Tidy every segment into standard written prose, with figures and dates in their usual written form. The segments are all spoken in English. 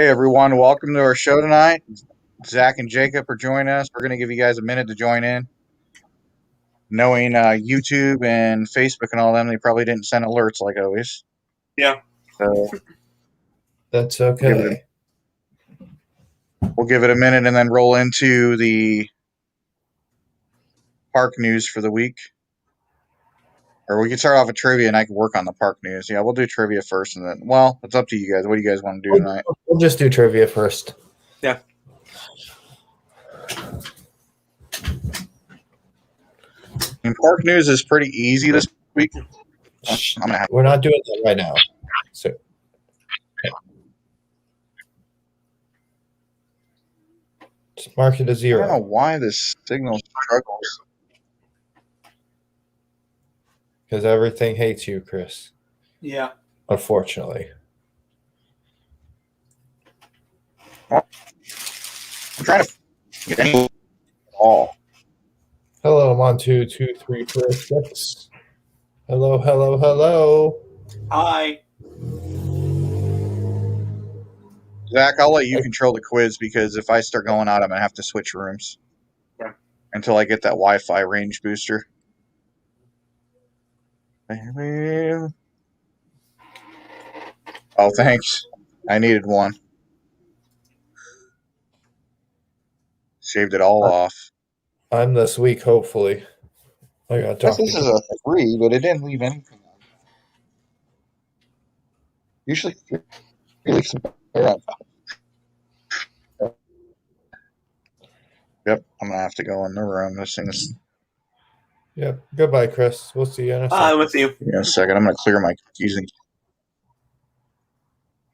Hey everyone, welcome to our show tonight. Zach and Jacob are joining us. We're going to give you guys a minute to join in. Knowing YouTube and Facebook and all them, they probably didn't send alerts like always. Yeah. So That's okay. we'll give it a minute and then roll into the park news for the week. Or we can start off with trivia and I can work on the park news. Yeah, we'll do trivia first and then, well, it's up to you guys. What do you guys want to do tonight? We'll just do trivia first. Yeah. And park news is pretty easy this week. We're not doing that right now. So just mark it as I don't know 0. why this signal struggles. Because everything hates you, Chris. Yeah. Unfortunately. I'm trying to get any all. Hello, 1, 2, 2, 3, 4, 6. Hello, hello, hello. Hi. Zach, I'll let you control the quiz because if I start going out, I'm gonna have to switch rooms. Yeah. Until I get that Wi-Fi range booster. Oh, thanks. I needed one. Shaved it all off. I'm this week, hopefully. I got This is a 3, but it didn't leave anything. Usually, 3 leaves better. Yep, I'm gonna have to go in the room. This thing is. Yep. Goodbye, Chris. We'll see you in a second. Hi, with you. In a second, I'm gonna clear my cookies and.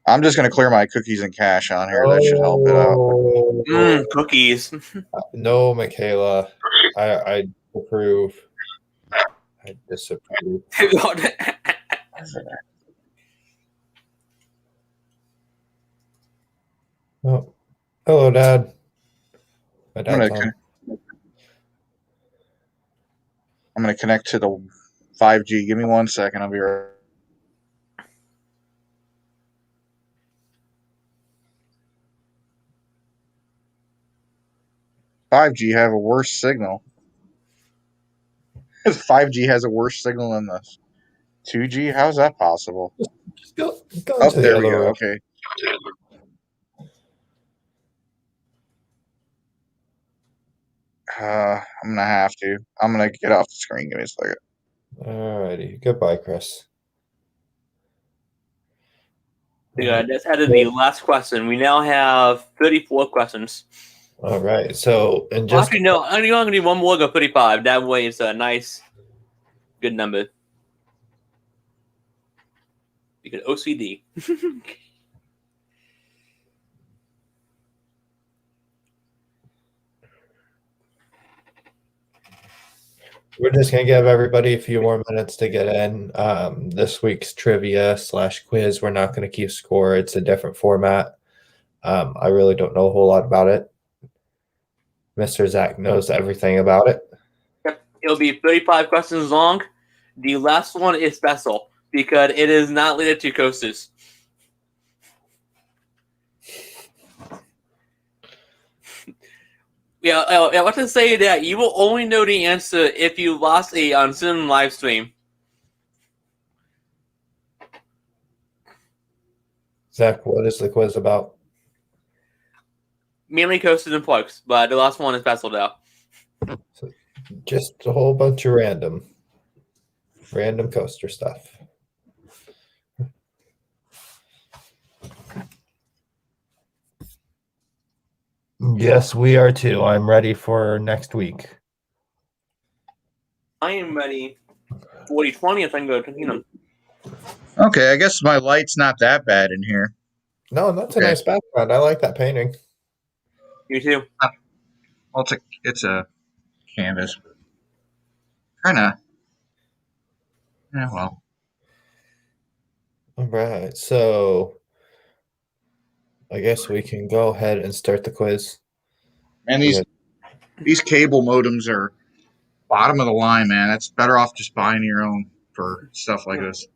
I'm just gonna clear my cookies and cache on here. That should help it out. Cookies. No, Michaela. I approve. I disapprove. Oh, hello, Dad. My dad's on. I'm gonna connect to the 5G. Give me 1 second. I'll be right. $5G have a worse signal. 5G has a worse signal than the 2G. How's that possible? Just go Oh, to there the we other go. room. Okay. I'm gonna have to. I'm gonna get off the screen. Give me a second. Alrighty. Goodbye, Chris. Yeah, that's added the last question. We now have 34 questions. All right. So, and just Actually, no. I'm going to do one more, go 35. That way it's a nice, good number. Because OCD. we're just gonna give everybody a few more minutes to get in. This week's trivia/quiz. We're not gonna keep score. It's a different format. I really don't know a whole lot about it. Mr. Zach knows everything about it. Yep. It'll be 35 questions long. The last one is special because it is not related to coasters. Yeah, I want to say that you will only know the answer if you lost a Zoom live stream. Zach, what is the quiz about? Mainly coasters and parks, but the last one is special though. So just a whole bunch of random coaster stuff. Yes, we are too. I'm ready for next week. I am ready for the 20th. I can go to Kingdom. Okay, I guess my light's not that bad in here. No, that's a nice background. I like that painting. You too. Well, it's a canvas. Kinda. Yeah, well. All right, so I guess we can go ahead and start the quiz. And these cable modems are bottom of the line, man. That's better off just buying your own for stuff like this.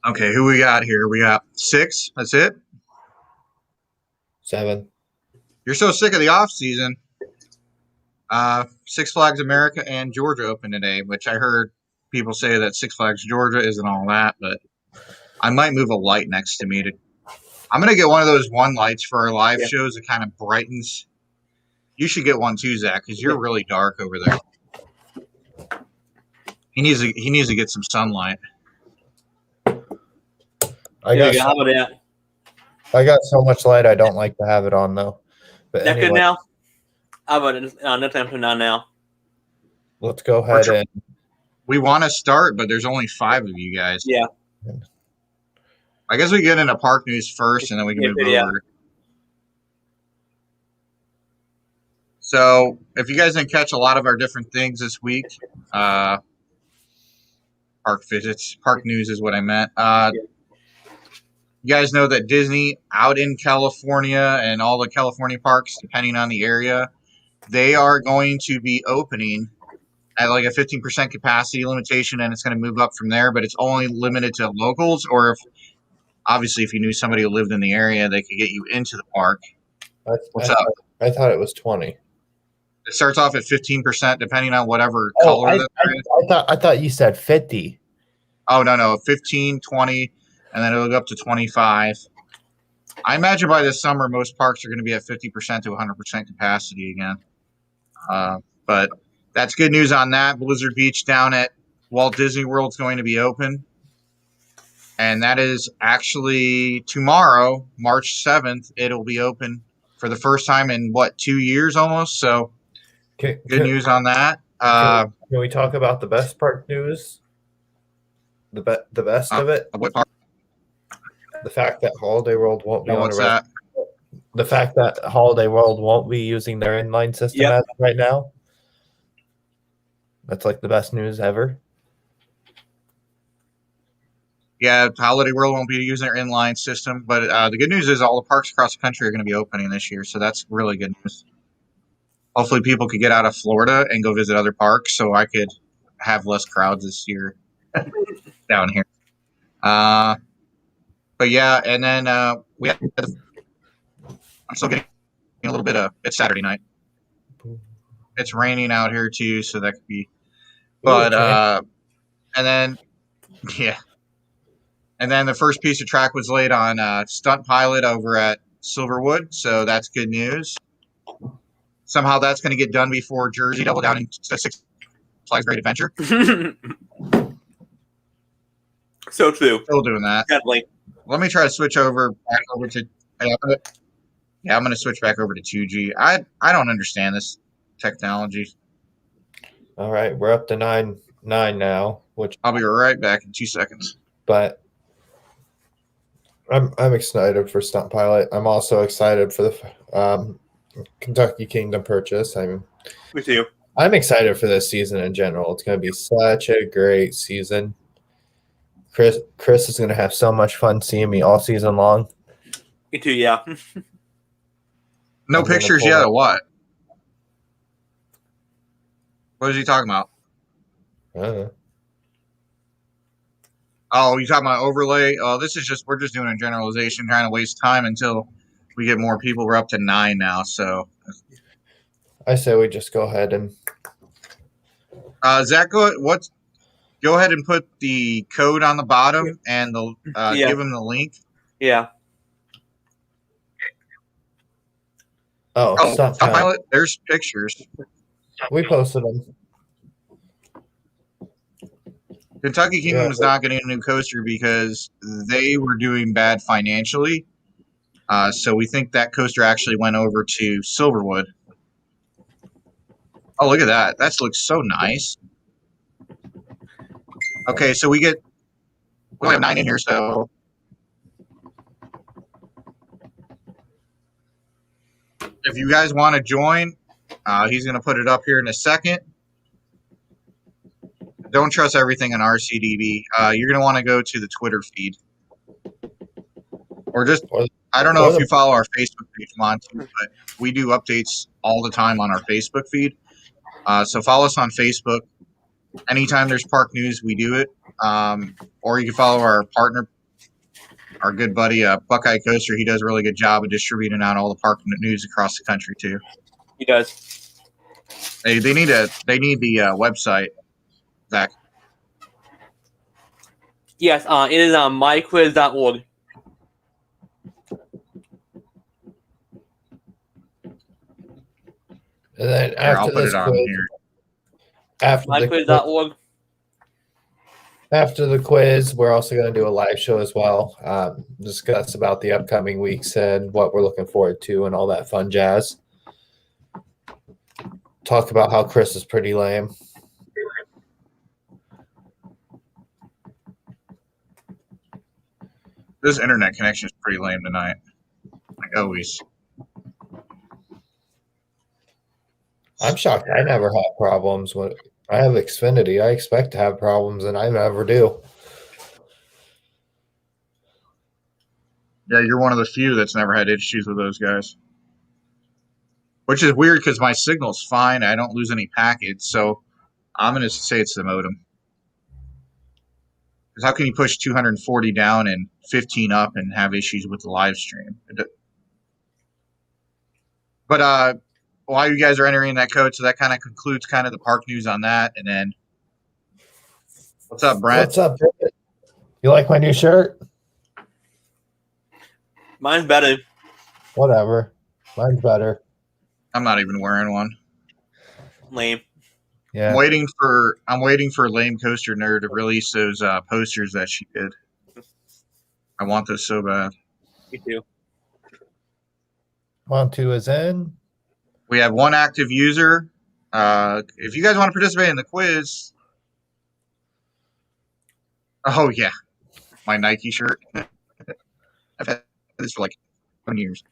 Okay, who we got here? We got 6. That's it. 7. You're so sick of the off season. Six Flags America and Georgia open today, which I heard people say that Six Flags Georgia isn't all that, but I might move a light next to me. I'm gonna get one of those one lights for our live shows that kind of brightens. You should get one too, Zach, because you're really dark over there. He needs to get some sunlight. I got so much light I don't like to have it on though. But that anyway, good now? How about it? No time to not now. Let's go ahead and we want to start, but there's only 5 of you guys. Yeah. I guess we get into park news first, and then we can move over. So, if you guys didn't catch a lot of our different things this week, park visits, park news is what I meant. You guys know that Disney out in California and all the California parks, depending on the area, they are going to be opening at like a 15% capacity limitation, and it's going to move up from there, but it's only limited to locals, or if you knew somebody who lived in the area, they could get you into the park. What's up? I thought it was 20. It starts off at 15%, depending on whatever color. I thought you said 50. Oh, no, 15, 20, and then it'll go up to 25. I imagine by this summer, most parks are going to be at 50% to 100% capacity again. But that's good news on that. Blizzard Beach down at Walt Disney World is going to be open. And that is actually tomorrow, March 7th. It'll be open for the first time in, 2 years almost? So good news on that. Can we talk about the best park news? The best of it? What part? The fact that Holiday World won't be on what's that? The fact that Holiday World won't be using their inline system as of right now. That's like the best news ever. Yeah, Holiday World won't be using their inline system, but the good news is all the parks across the country are going to be opening this year, so that's really good news. Hopefully people could get out of Florida and go visit other parks so I could have less crowds this year down here. But yeah, and then we have I'm still getting a little bit of it's Saturday night. It's raining out here too, so that could be and then and then the first piece of track was laid on Stunt Pilot over at Silverwood, so that's good news. Somehow that's going to get done before Jersey Double Down in Six Flags Great Adventure. So true. Still doing that. Definitely. Let me try to switch back over to. I'm going to switch back over to 2G. I don't understand this technology. All right, we're up to 9 now, which I'll be right back in 2 seconds. But I'm excited for Stunt Pilot. I'm also excited for the Kentucky Kingdom purchase. Me too. I'm excited for this season in general. It's going to be such a great season. Chris is going to have so much fun seeing me all season long. Me too, yeah. No pictures yet, or what? What is he talking about? Oh, you talking about overlay? Oh, we're just doing a generalization, trying to waste time until we get more people. We're up to 9 now, so. I say we just go ahead and. Zach, go ahead and put the code on the bottom and give him the link. Yeah. Stunt Pilot. There's pictures. We posted them. Kentucky Kingdom is not getting a new coaster because they were doing bad financially. So we think that coaster actually went over to Silverwood. Oh, look at that. That looks so nice. Okay, so we only have 9 in here, so. If you guys want to join, he's going to put it up here in a second. Don't trust everything on RCDB. You're going to want to go to the Twitter feed. Or I don't know if you follow our Facebook page, Monty, but we do updates all the time on our Facebook feed. So follow us on Facebook. Anytime there's park news, we do it. Or you can follow our partner our good buddy Buckeye Coaster, he does a really good job of distributing out all the park news across the country too. He does. They need the website, Zach. Yes, it is on myquiz.org. And then Here, after I'll put this it on quiz, here. Myquiz.org. After the quiz, we're also going to do a live show as well. Discuss about the upcoming weeks and what we're looking forward to and all that fun jazz. Talk about how Chris is pretty lame. This internet connection is pretty lame tonight, like always. I'm shocked. I never have problems when I have Xfinity. I expect to have problems, and I never do. Yeah, you're one of the few that's never had issues with those guys. Which is weird because my signal's fine. I don't lose any packets, so I'm going to say it's the modem. Because how can you push 240 down and 15 up and have issues with the live stream? But while you guys are entering that code, so that kind of concludes kind of the park news on that. And then, what's up, Brent? What's up, Brent? You like my new shirt? Mine's better. Whatever. Mine's better. I'm not even wearing one. Lame. Yeah. I'm waiting for Lame Coaster Nerd to release those posters that she did. I want those so bad. Me too. On to is in. We have one active user. If you guys want to participate in the quiz, oh yeah, my Nike shirt. I've had this for like 20 years.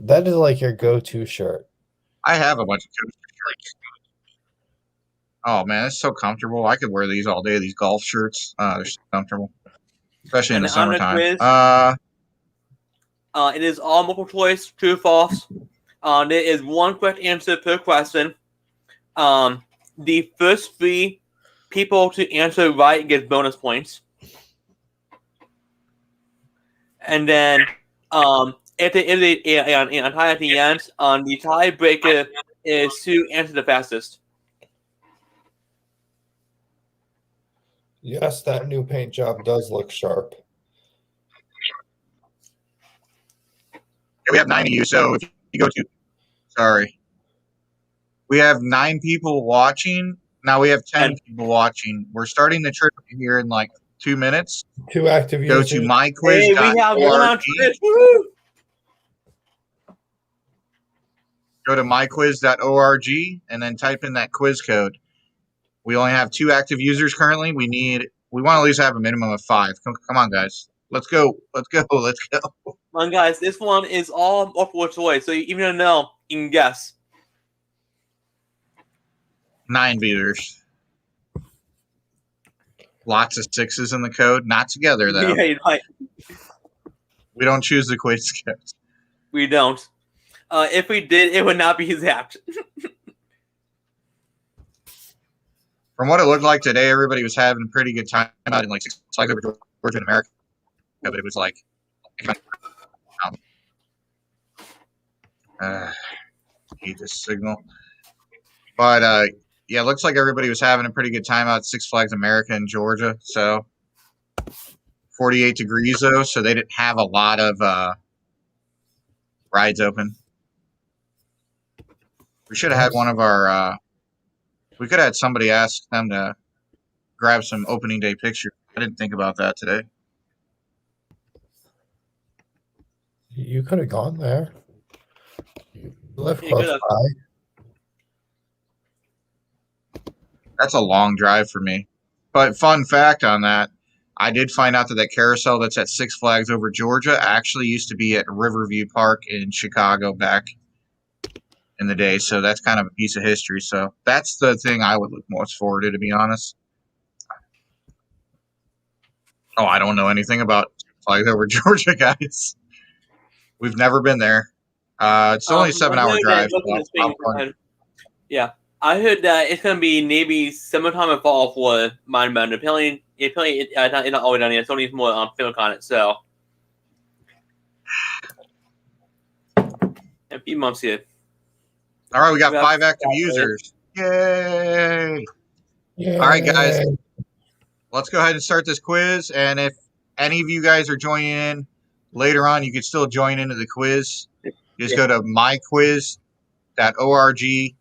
That is like your go-to shirt. I have a bunch of coaster shirts. Oh man, it's so comfortable. I could wear these all day. These golf shirts, they're so comfortable, especially in the summertime. It is all multiple choice, true or false. There is one correct answer per question. The first 3 people to answer right get bonus points. And then if there is a tie at the end, the tiebreaker is to answer the fastest. Yes, that new paint job does look sharp. Yeah, we have 9 of you, so if you go to, sorry, we have 9 people watching. Now we have 10 people watching. We're starting the trip here in like 2 minutes. 2 active Go users. to myquiz.org. Hey, we have one on Twitch. Woo! Go to myquiz.org and then type in that quiz code. We only have 2 active users currently. We want to at least have a minimum of 5. Come on, guys. Let's go. Come on, guys. This one is all multiple choice, so even though no, you can guess. 9 viewers. Lots of 6s in the code. Not together, though. Yeah, you're right. We don't choose the quiz codes. We don't. If we did, it would not be zapped. From what it looked like today, everybody was having a pretty good time out in like Six Flags Over Georgia in America. But it was like, hate this signal. But yeah, it looks like everybody was having a pretty good time out at Six Flags America in Georgia. So 48 degrees though, so they didn't have a lot of rides open. We should have had one of our. We could have had somebody ask them to grab some opening day pictures. I didn't think about that today. You could have gone there. You live close by. That's a long drive for me. But fun fact on that, I did find out that that carousel that's at Six Flags Over Georgia actually used to be at Riverview Park in Chicago back in the day. So that's kind of a piece of history. So that's the thing I would look most forward to be honest. Oh, I don't know anything about Six Flags Over Georgia, guys. We've never been there. It's only a 7-hour drive. Yeah. I heard that it's gonna be maybe summertime or fall for Mindbender. Apparently, it's not always done yet. It's only more film on it. So, a few months here. All right, we got We have 5 active 5 users. Yay! Yeah. All right, guys. Let's go ahead and start this quiz. And if any of you guys are joining in later on, you can still join into the quiz. Just go to myquiz.org,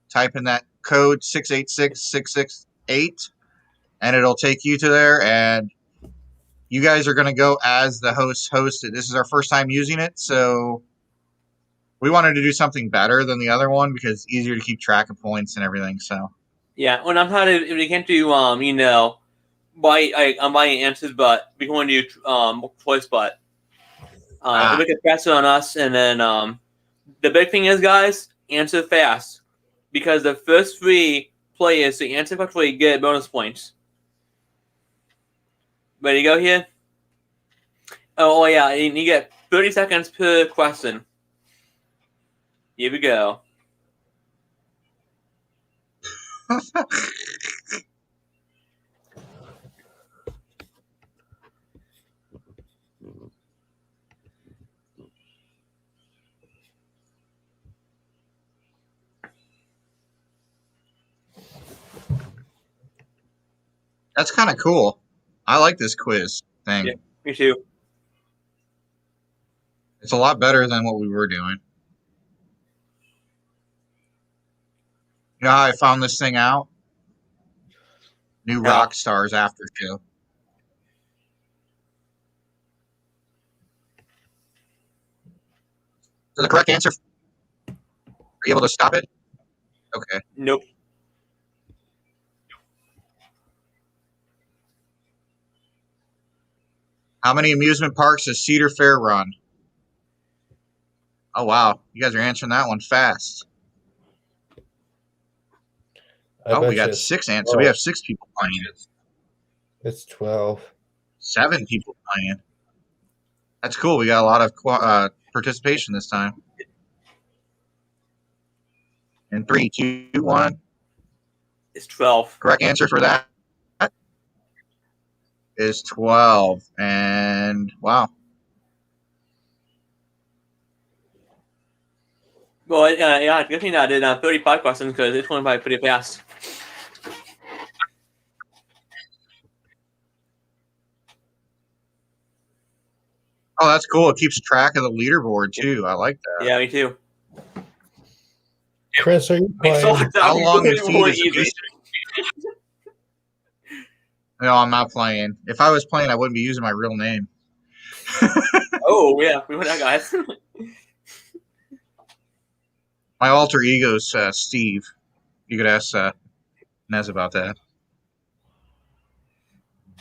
type in that code 686668, and it'll take you to there. And you guys are going to go as the host. This is our first time using it, so we wanted to do something better than the other one because it's easier to keep track of points and everything. So Yeah, when I'm trying to, if we can't do, I'm buying answers, but we want to do choice, but if we can press it on us, and then the big thing is, guys, answer fast, because the first 3 players to answer correctly get bonus points. Ready to go here? Oh yeah, and you get 30 seconds per question. Here we go. that's kind of cool. I like this quiz thing. Yeah. Me too. It's a lot better than what we were doing. You know how I found this thing out? New How? Rock Stars after show. So the correct answer. Are you able to stop it? Okay. Nope. How many amusement parks does Cedar Fair run? Oh wow, you guys are answering that one fast. We got 6 answers. So we have 6 people playing it. It's 12. 7 people playing. That's cool. We got a lot of participation this time. In 3, 2, 1. It's 12. Correct answer for that is 12. And wow. Well, yeah, good thing I did 35 questions because it's going by pretty fast. Oh, that's cool. It keeps track of the leaderboard too. I like that. Yeah, me too. Chris, are you playing? How long the feed is easy? No, I'm not playing. If I was playing, I wouldn't be using my real name. Oh, yeah. We went out, guys. My alter ego is Steve. You could ask Nez about that.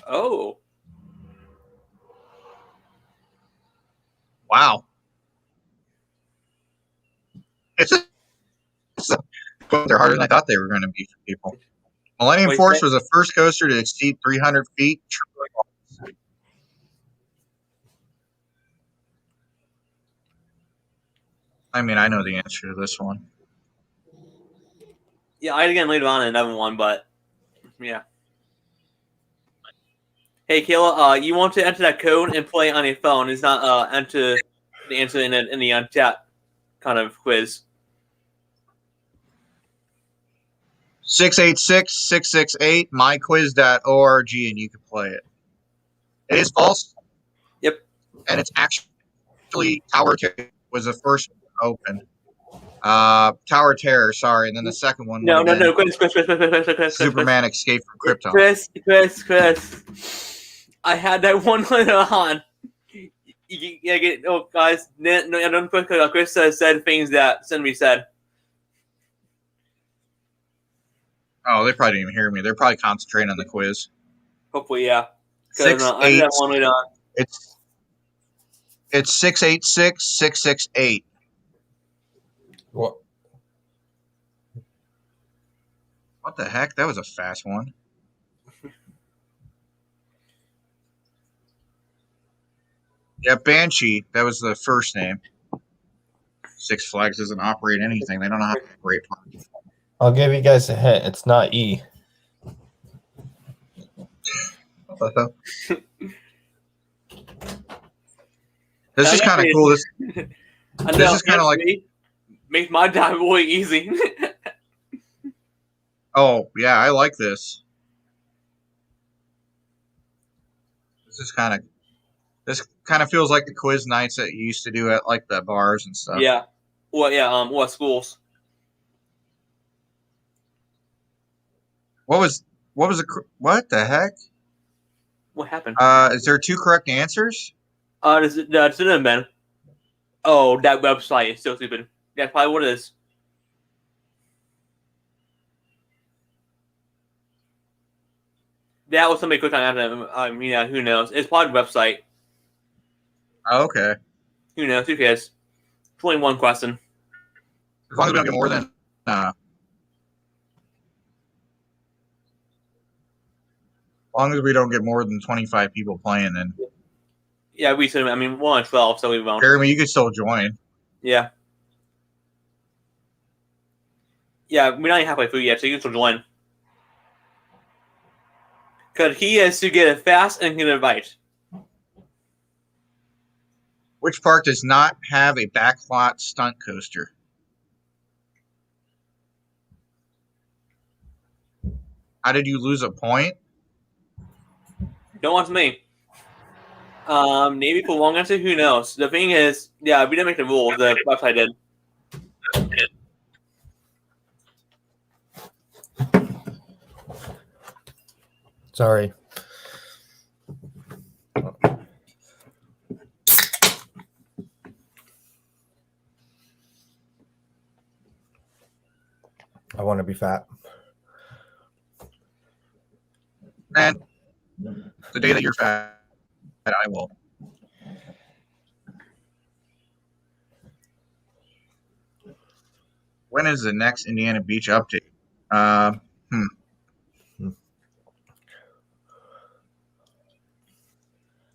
Oh. Wow. They're harder than I thought they were going to be for people. Millennium Force was the first coaster to exceed 300 feet. I mean, I know the answer to this one. Yeah, I again later on in another one, but yeah. Hey, Kayla, you want to enter that code and play on your phone. It's not enter the answer in the chat kind of quiz. 686-668 myquiz.org, and you can play it. It is false. Yep. And it's actually Tower Terror was the first one to open. Tower Terror, sorry, and then the second one. No, Chris. Superman Escape from Krypton. Chris. I had that one later on. Guys, don't quick. Chris said things that somebody said. Oh, they probably didn't even hear me. They're probably concentrating on the quiz. Hopefully, yeah. 6-8. That one later on. It's 686-668. What? What the heck? That was a fast one. Yeah, Banshee. That was the first name. Six Flags doesn't operate anything. They don't know how to operate parks. I'll give you guys a hint. It's not E. This is kind of cool. This is kind of like makes my job really easy. Oh, yeah, I like this. This kind of feels like the quiz nights that you used to do at like the bars and stuff. Yeah. What schools? What the heck? What happened? Is there 2 correct answers? This have been. Oh, that website is so stupid. That's probably what it is. That was somebody clicked on after. Who knows? It's probably the website. Oh, okay. Who knows? Who cares? 21 question. As long as we don't get more than as long as we don't get more than 25 people playing, then Yeah, we said. I mean, 1 on 12, so we won't. Jeremy, you could still join. Yeah. Yeah, we're not even halfway through yet, so you can still join. Because he has to get it fast and get it right. Which park does not have a backlot stunt coaster? How did you lose a point? Don't ask me. Maybe for long answer, who knows? The thing is, yeah, we didn't make the rules. The website did. Sorry. I want to be fat. And the day that you're fat, I will. When is the next Indiana Beach update? I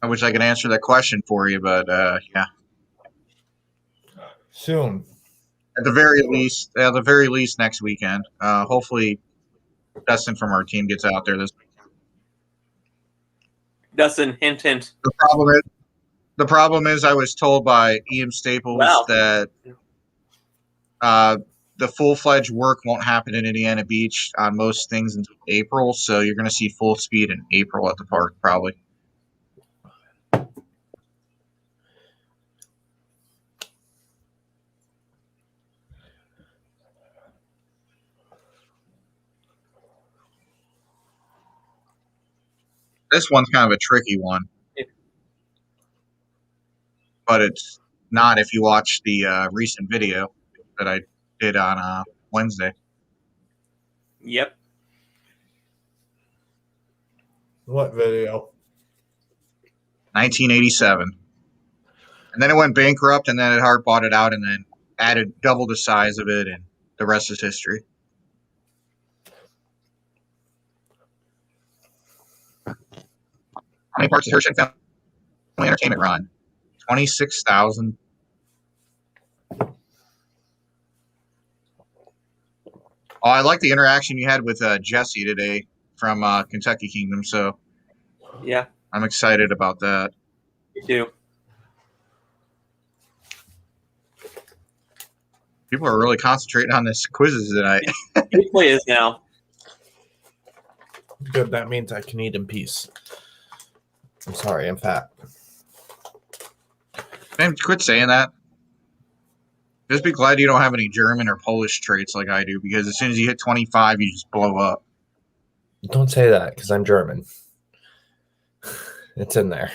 wish I could answer that question for you, but yeah. Soon. At the very least, next weekend. Hopefully, Dustin from our team gets out there this weekend. Dustin, hint, hint. The problem is, I was told by Ian Staples that the full-fledged work won't happen in Indiana Beach on most things until April, so you're going to see full speed in April at the park, probably. This one's kind of a tricky one. But it's not if you watch the recent video that I did on Wednesday. Yep. What video? 1987. And then it went bankrupt, and then Ed Hart bought it out and then added double the size of it, and the rest is history. How many parks does Hershey Family Entertainment run? 26,000. Oh, I like the interaction you had with Jesse today from Kentucky Kingdom, so yeah, I'm excited about that. Me too. People are really concentrating on this quizzes tonight. It is now. Good, that means I can eat in peace. I'm sorry, I'm fat. Man, quit saying that. Just be glad you don't have any German or Polish traits like I do, because as soon as you hit 25, you just blow up. Don't say that, because I'm German. It's in there.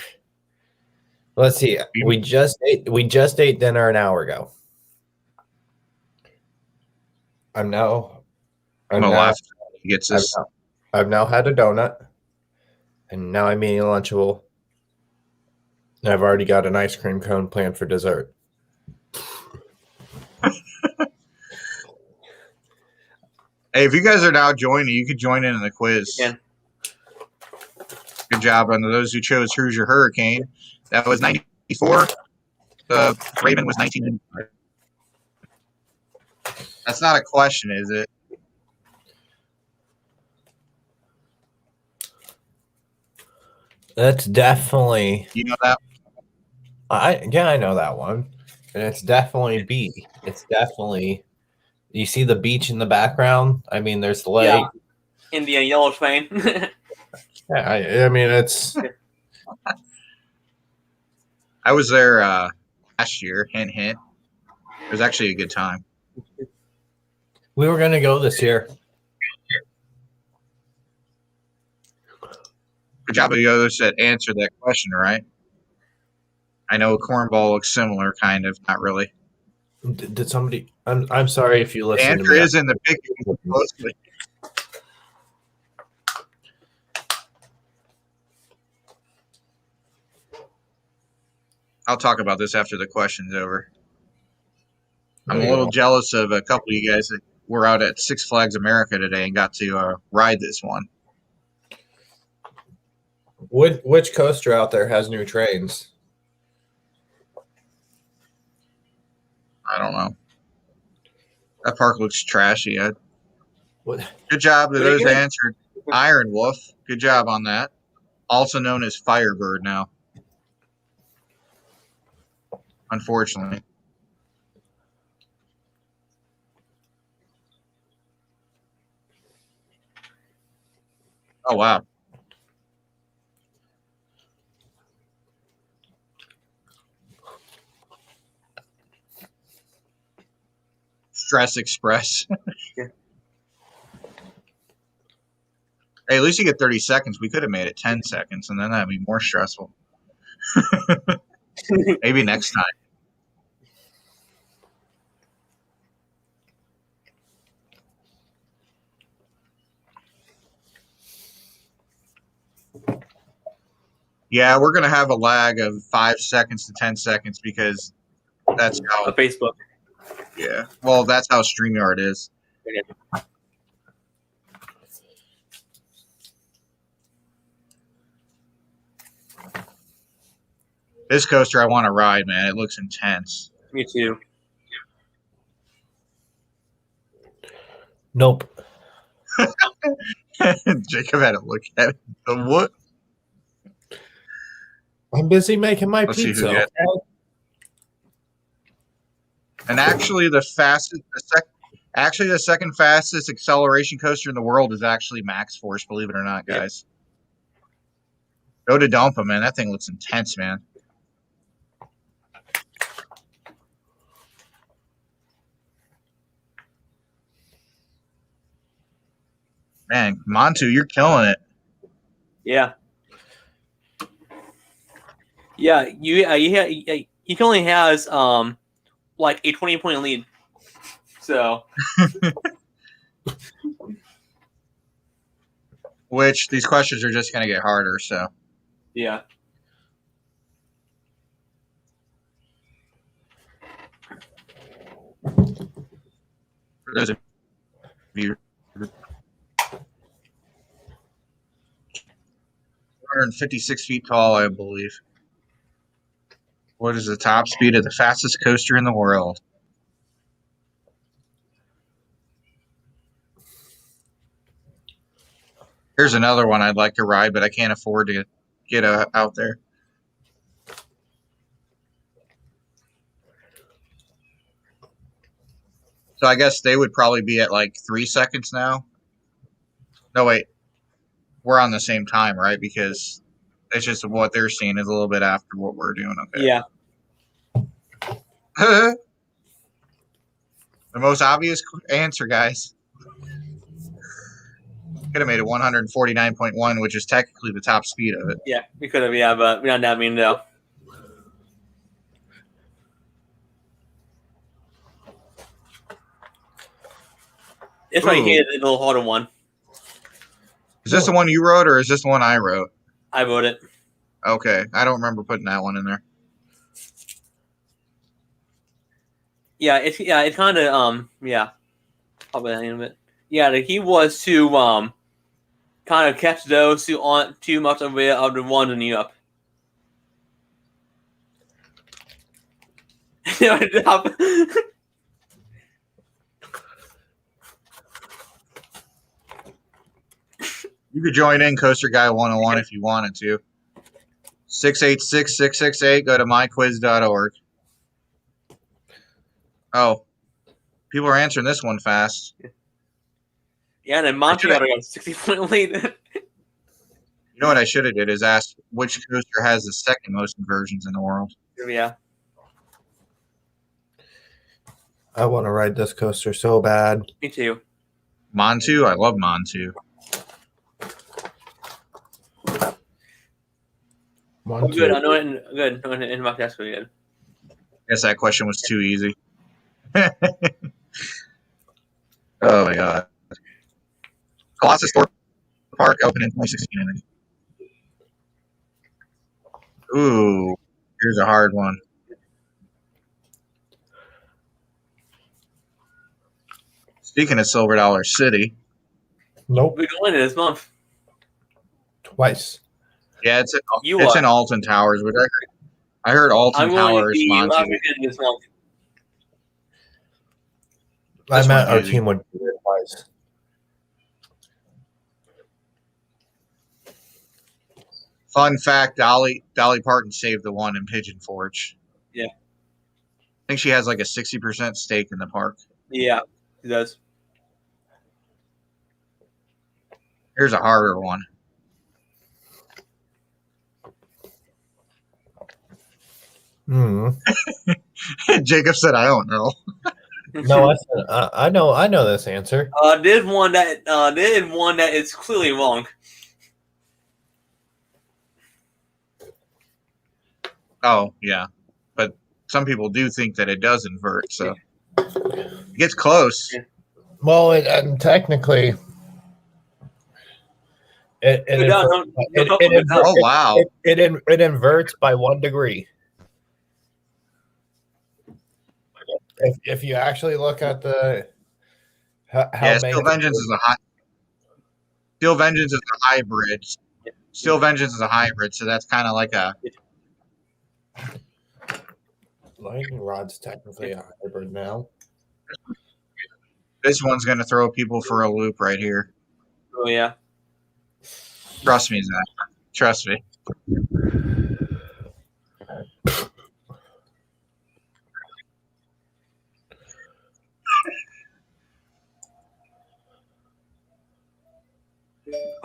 Let's see. We just ate dinner an hour ago. I've now had a donut, and now I'm eating a Lunchable. And I've already got an ice cream cone planned for dessert. Hey, if you guys are now joining, you could join in the quiz. Yeah. Good job on those who chose Hoosier Hurricane. That was 94. The Raven was 1995. That's not a question, is it? That's definitely. You know that? I know that one, and it's definitely B. It's definitely. You see the beach in the background. I mean, there's the lake. Yeah. In the yellow train. Yeah, I mean, it's. I was there last year. Hint, hint. It was actually a good time. We were gonna go this year. Good job of the others that answered that question, right? I know a cornball looks similar, kind of, not really. Did somebody? I'm sorry if you The listen to answer me. is in the picture closely. I'll talk about this after the question's over. I'm a little jealous of a couple of you guys that were out at Six Flags America today and got to ride this one. Which coaster out there has new trains? I don't know. That park looks trashy. What? Good job to those Pretty that good. answered. Iron Wolf. Good job on that. Also known as Firebird now. Unfortunately. Oh, wow. Stress Express. Yeah. Hey, at least you get 30 seconds. We could have made it 10 seconds, and then that'd be more stressful. Maybe next time. Yeah, we're going to have a lag of 5 seconds to 10 seconds because that's how. Facebook. Yeah. Well, that's how StreamYard is. Okay. This coaster I want to ride, man. It looks intense. Me too. Nope. Jacob had to look at it. The what? I'm busy making my Let's see who pizza. gets And actually, the second fastest acceleration coaster in the world is actually Max Force. Believe it or not, guys. Go to Dumpa, man. That thing looks intense, man. Man, Montu, you're killing it. Yeah. Yeah, he only has like a 20-point lead. So Which these questions are just going to get harder. So yeah. for those of you, 156 feet tall, I believe. What is the top speed of the fastest coaster in the world? Here's another one I'd like to ride, but I can't afford to get out there. So I guess they would probably be at like 3 seconds now. No, wait. We're on the same time, right? Because it's just what they're seeing is a little bit after what we're doing. Okay. Yeah. The most obvious answer, guys. Could have made it 149.1, which is technically the top speed of it. Yeah, we could have, yeah, but we don't have mean though. It's right here, the little harder one. Is this the one you wrote, or is this the one I wrote? I wrote it. Okay, I don't remember putting that one in there. Yeah, it's kind of yeah. Probably the name of it. Yeah, the key was to kind of catch those who aren't too much aware of the winding you up. You could join in Coaster Guy 101 if you wanted to. 686-668. Go to myquiz.org. Oh, people are answering this one fast. Yeah, and then Monty got a 60-point lead. You know what I should have did is ask which coaster has the second most inversions in the world. Yeah. I want to ride this coaster so bad. Me too. Montu? I love Montu. Oh, good. I know it. Good. No, in my test, really good. Guess that question was too easy. Oh my god. Colossus Thorpe Park opened in 2016. I think. Ooh, here's a hard one. Speaking of Silver Dollar City. Nope. We're going this month. Twice. Yeah, it's in Alton Towers, which I heard Alton Towers. I'm going to be this month. I meant our team would be there twice. Fun fact: Dolly Parton saved the one in Pigeon Forge. Yeah, I think she has like a 60% stake in the park. Yeah, she does. Here's a harder one. Jacob said, "I don't know." No, I said I know. I know this answer. There's one that is clearly wrong. Oh yeah, but some people do think that it does invert, so it gets close. Yeah. Well, and technically, oh wow! It inverts by 1 degree. If you actually look at the Steel Vengeance is a hybrid. Steel Vengeance is a hybrid, so that's kind of like a lightning rod's technically a hybrid now. This one's going to throw people for a loop right here. Oh yeah. Trust me, Zach. Trust me.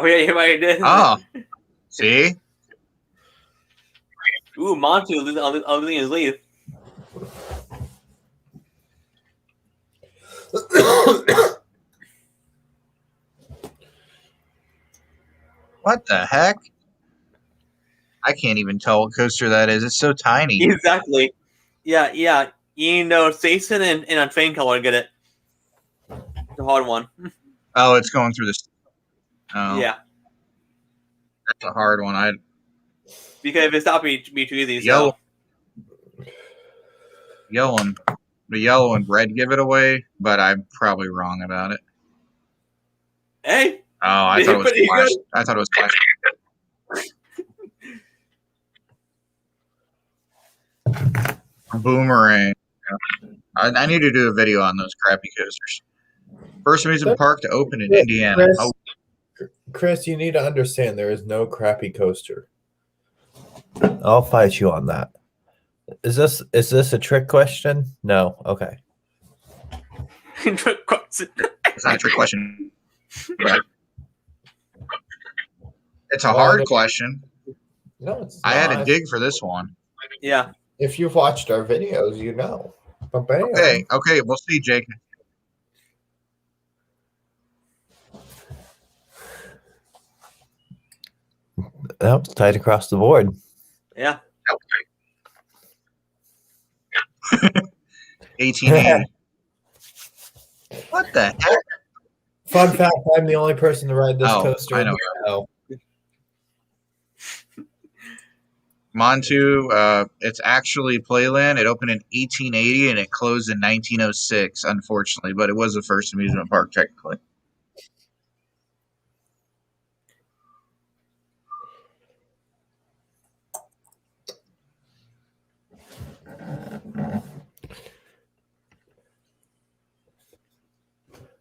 Oh yeah, you might did. Oh, see? Ooh, Monty losing his lead. What the heck? I can't even tell what coaster that is. It's so tiny. Exactly. Yeah. You know, Jason and on Train Color get it. The hard one. Oh, it's going through this. Oh, yeah. That's a hard one. Because if it stopped me too easy. Yellow and red give it away, but I'm probably wrong about it. Hey. Oh, I thought it was Flash. I thought it was Flash. Boomerang. I need to do a video on those crappy coasters. First amusement park to open in Indiana. Chris, you need to understand there is no crappy coaster. I'll fight you on that. Is this a trick question? No. Okay. Trick question. It's not a trick question. But it's a hard question. No, it's I had to dig for this one. Yeah. If you've watched our videos, you know. But bam. Okay, we'll see, Jake. That was tight across the board. Yeah. 1880. What the heck? Fun fact, I'm the only person to ride this coaster. I know. Montu, it's actually Playland. It opened in 1880 and it closed in 1906, unfortunately, but it was the first amusement park technically.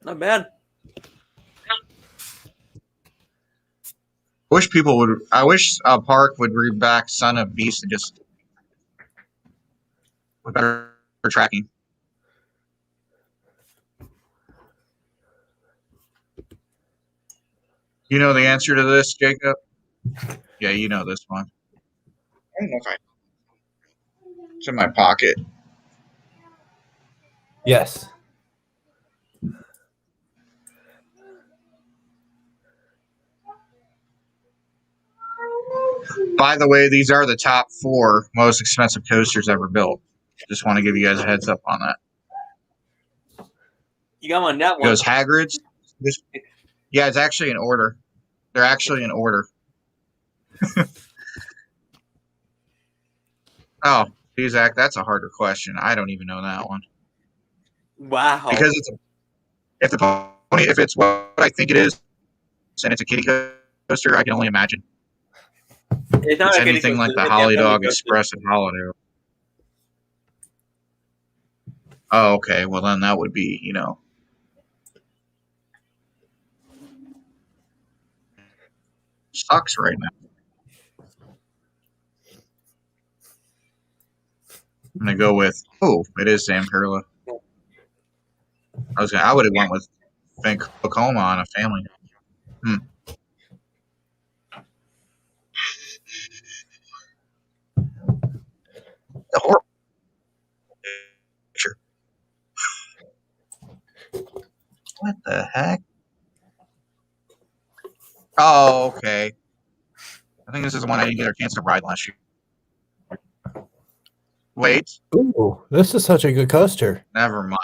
Not bad. wish people would. I wish Park would bring back Son of Beast and just with better tracking. You know the answer to this, Jacob? Yeah, you know this one. I don't know if it's in my pocket. Yes. By the way, these are the top 4 most expensive coasters ever built. Just want to give you guys a heads up on that. You got on that It one. goes Hagrid's. Yeah, it's actually in order. They're actually in order. Oh, Zach, that's a harder question. I don't even know that one. Wow. Because if it's what I think it is, and it's a kiddie coaster, I can only imagine. It's not It's a kiddie anything like coaster, the it's Holly a family Dog coaster. Express and Holiday. Oh, okay. Well, then that would be, sucks right now. I'm gonna go with. Oh, it is Sam Perla. I would have went with Vekoma on a family. The horror picture. What the heck? Oh, okay. I think this is the one I didn't get a chance to ride last year. Wait, Ooh, this is such a good coaster. never mind.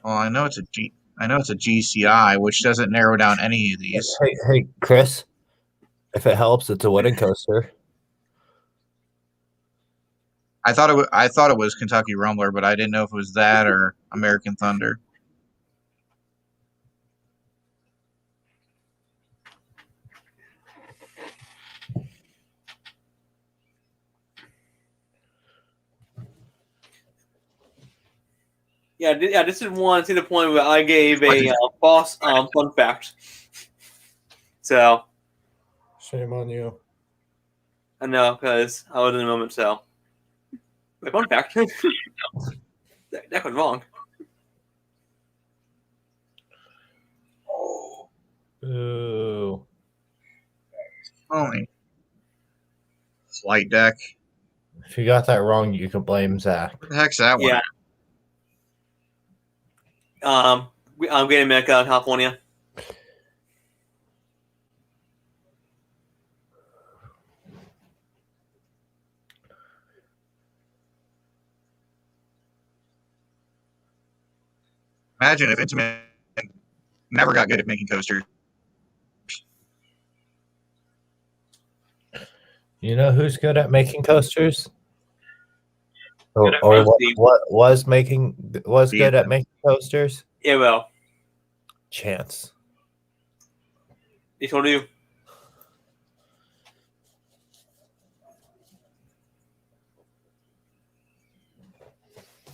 Well, I know it's a GCI, which doesn't narrow down any of these. Hey, Chris. If it helps, it's a wooden coaster. I thought it was Kentucky Rumbler, but I didn't know if it was that or American Thunder. Yeah, this is one to the point where I gave a false fun fact. So Shame on you. I know because I was in the moment. So my fun fact that was wrong. Ooh. Only flight deck. If you got that wrong, you can blame Zach. What the heck's that one? Yeah. I'm getting back out of California. Imagine if Intamin never got good at making coasters. You know who's good at making coasters? Good at Or roasting. what was good at making coasters? Yeah, well, Chance. they told you.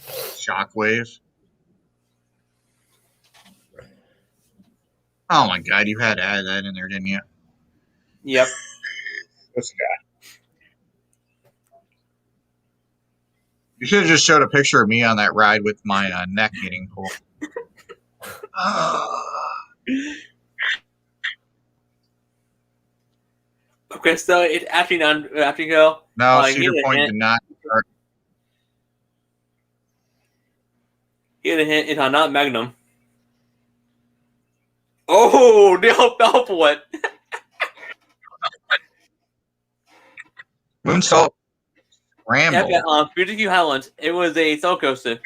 Shockwave. Oh my god, you had to add that in there, didn't you? Yep. This guy. You should have just showed a picture of me on that ride with my neck getting pulled. Okay, so it's actually not after you go. No, Here's Cedar a Point hint. did not. Here's a hint. It's not Magnum. Oh, they fell for it. Moonsault Ramble. Yeah, Fuji Highlands. It was a cell coaster.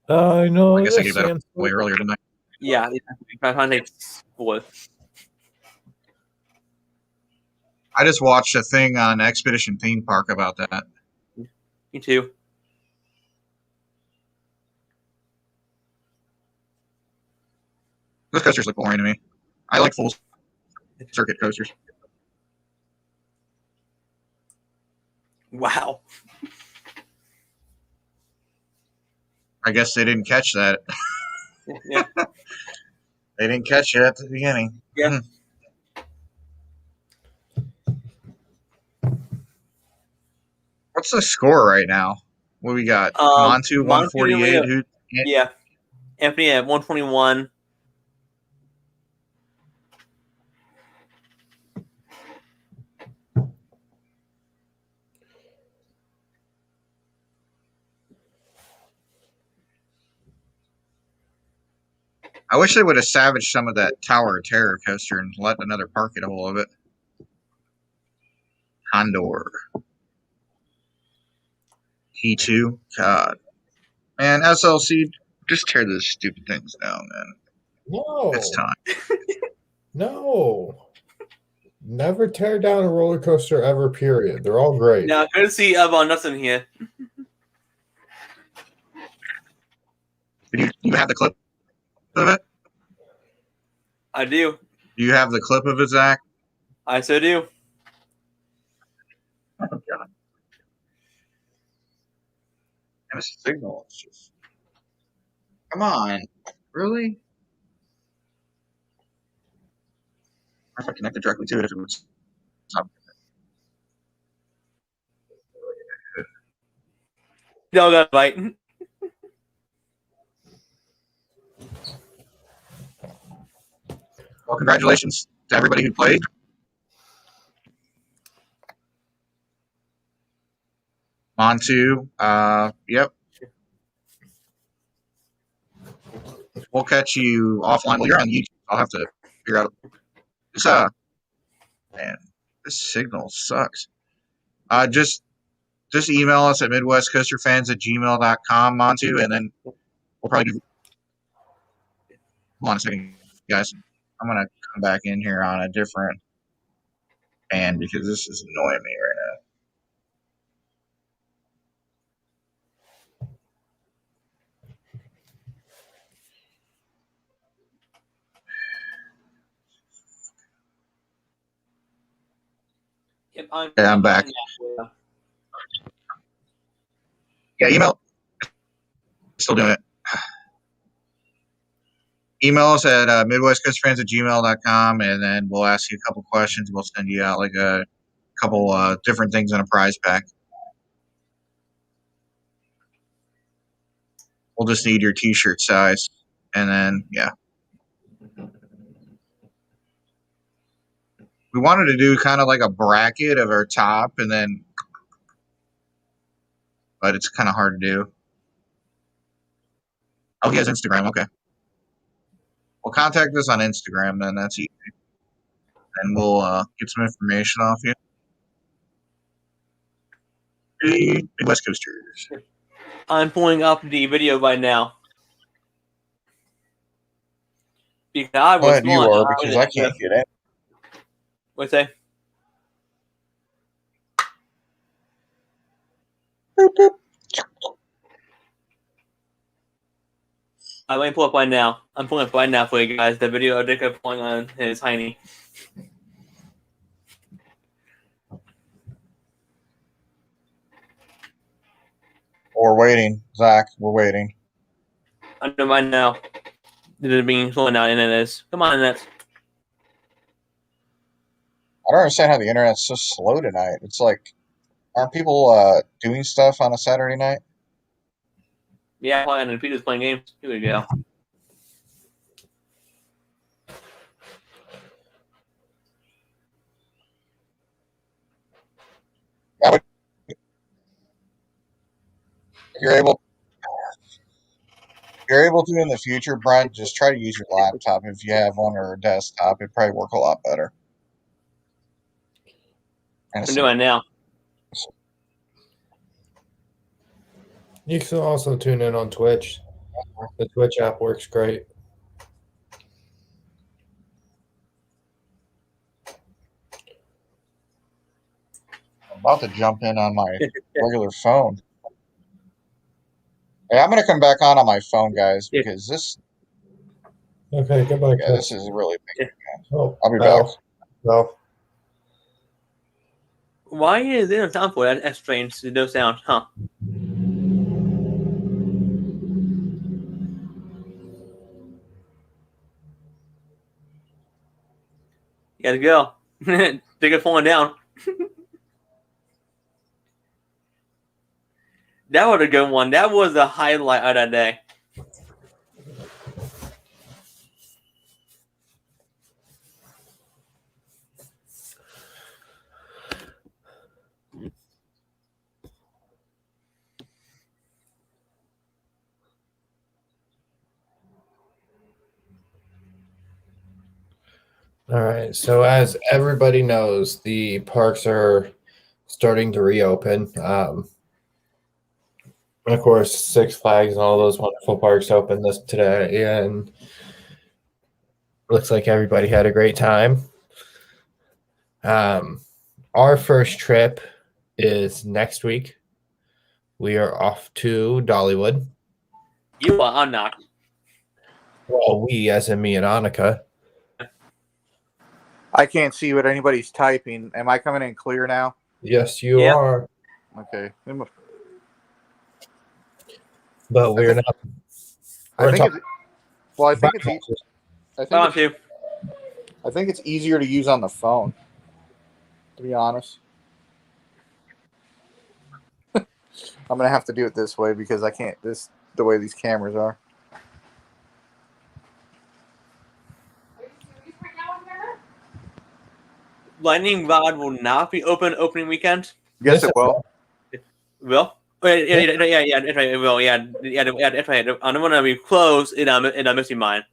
I know. I guess I this gave that answer. away earlier, didn't I? Yeah, I found it was. I just watched a thing on Expedition Theme Park about that. Me too. Those coasters look boring to me. I like full circuit coasters. Wow. I guess they didn't catch that. Yeah. They didn't catch it at the beginning. Yeah. What's the score right now? What we got? Montu 148. Who? Yeah. Anthony at 121. I wish they would have savaged some of that Tower of Terror coaster and let another park get a hold of it. Condor. T2. God. Man, SLC, just tear those stupid things down, man. No. It's time. No. Never tear down a roller coaster ever, period. They're all great. Now, courtesy of nothing here. Do you have the clip of it? I do. Do you have the clip of it, Zach? I so do. Oh, God. And a signal. It's just... Come on. Really? If I connected directly to it, if it was... Y'all got a bite. Well, congratulations to everybody who played. Montu, yep. We'll catch you offline. Well, you're on YouTube. I'll have to figure out. This, man, this signal sucks. Just email us at midwestcoasterfans@gmail.com, Montu, and then we'll probably do. Hold on a second, guys. I'm gonna come back in here on a different band because this is annoying me right now. Yep, I'm back. Yeah, email. Still doing it. Email us at midwestcoasterfans@gmail.com, and then we'll ask you a couple questions. We'll send you out like a couple different things in a prize pack. We'll just need your t-shirt size, and then yeah. We wanted to do kind of like a bracket of our top, and then, but it's kind of hard to do. Oh, he has Instagram. Okay. Well, contact us on Instagram, then that's easy. And we'll get some information off you. Midwest Coasters. I'm pulling up the video by now. Because I was Glad you are, because I can't get in. What's that? Boop, boop. I might pull up right now. I'm pulling up right now for you guys. The video of Dick pulling on his hiney. We're waiting, Zach. We're waiting. I know right now. It is being slowing down, and it is. Come on, Internet. I don't understand how the internet's so slow tonight. It's like, aren't people doing stuff on a Saturday night? Yeah, and Peter's playing games. Here we go. You're able to in the future, Brent, just try to use your laptop if you have one, or a desktop. It'd probably work a lot better. I'm doing it now. You can also tune in on Twitch. The Twitch app works great. I'm about to jump in on my regular phone. Hey, I'm going to come back on my phone, guys, because this... Okay, goodbye. Yeah, this is really big. Oh, I'll be back. No. Why is there no sound for that? That's strange. There's no sound, huh? Gotta go. Take it falling down. That was a good one. That was the highlight of that day. All right. So as everybody knows, the parks are starting to reopen. Of course, Six Flags and all those wonderful parks opened this today, and looks like everybody had a great time. Our first trip is next week. We are off to Dollywood. You are not. Well, we, as in me and Annika. I can't see what anybody's typing. Am I coming in clear now? Yes, you Yep. are. Okay. But we're not. I We're think talking it's well. I think it's. about I think it's easier to use on the phone. To be honest, I'm gonna have to do it this way because I can't. The way these cameras are. Lightning Rod will not be opening weekend. Yes, it will. Will? Yeah, that's right. It will. Yeah, that's right. I don't want to be closed. I'm missing mine.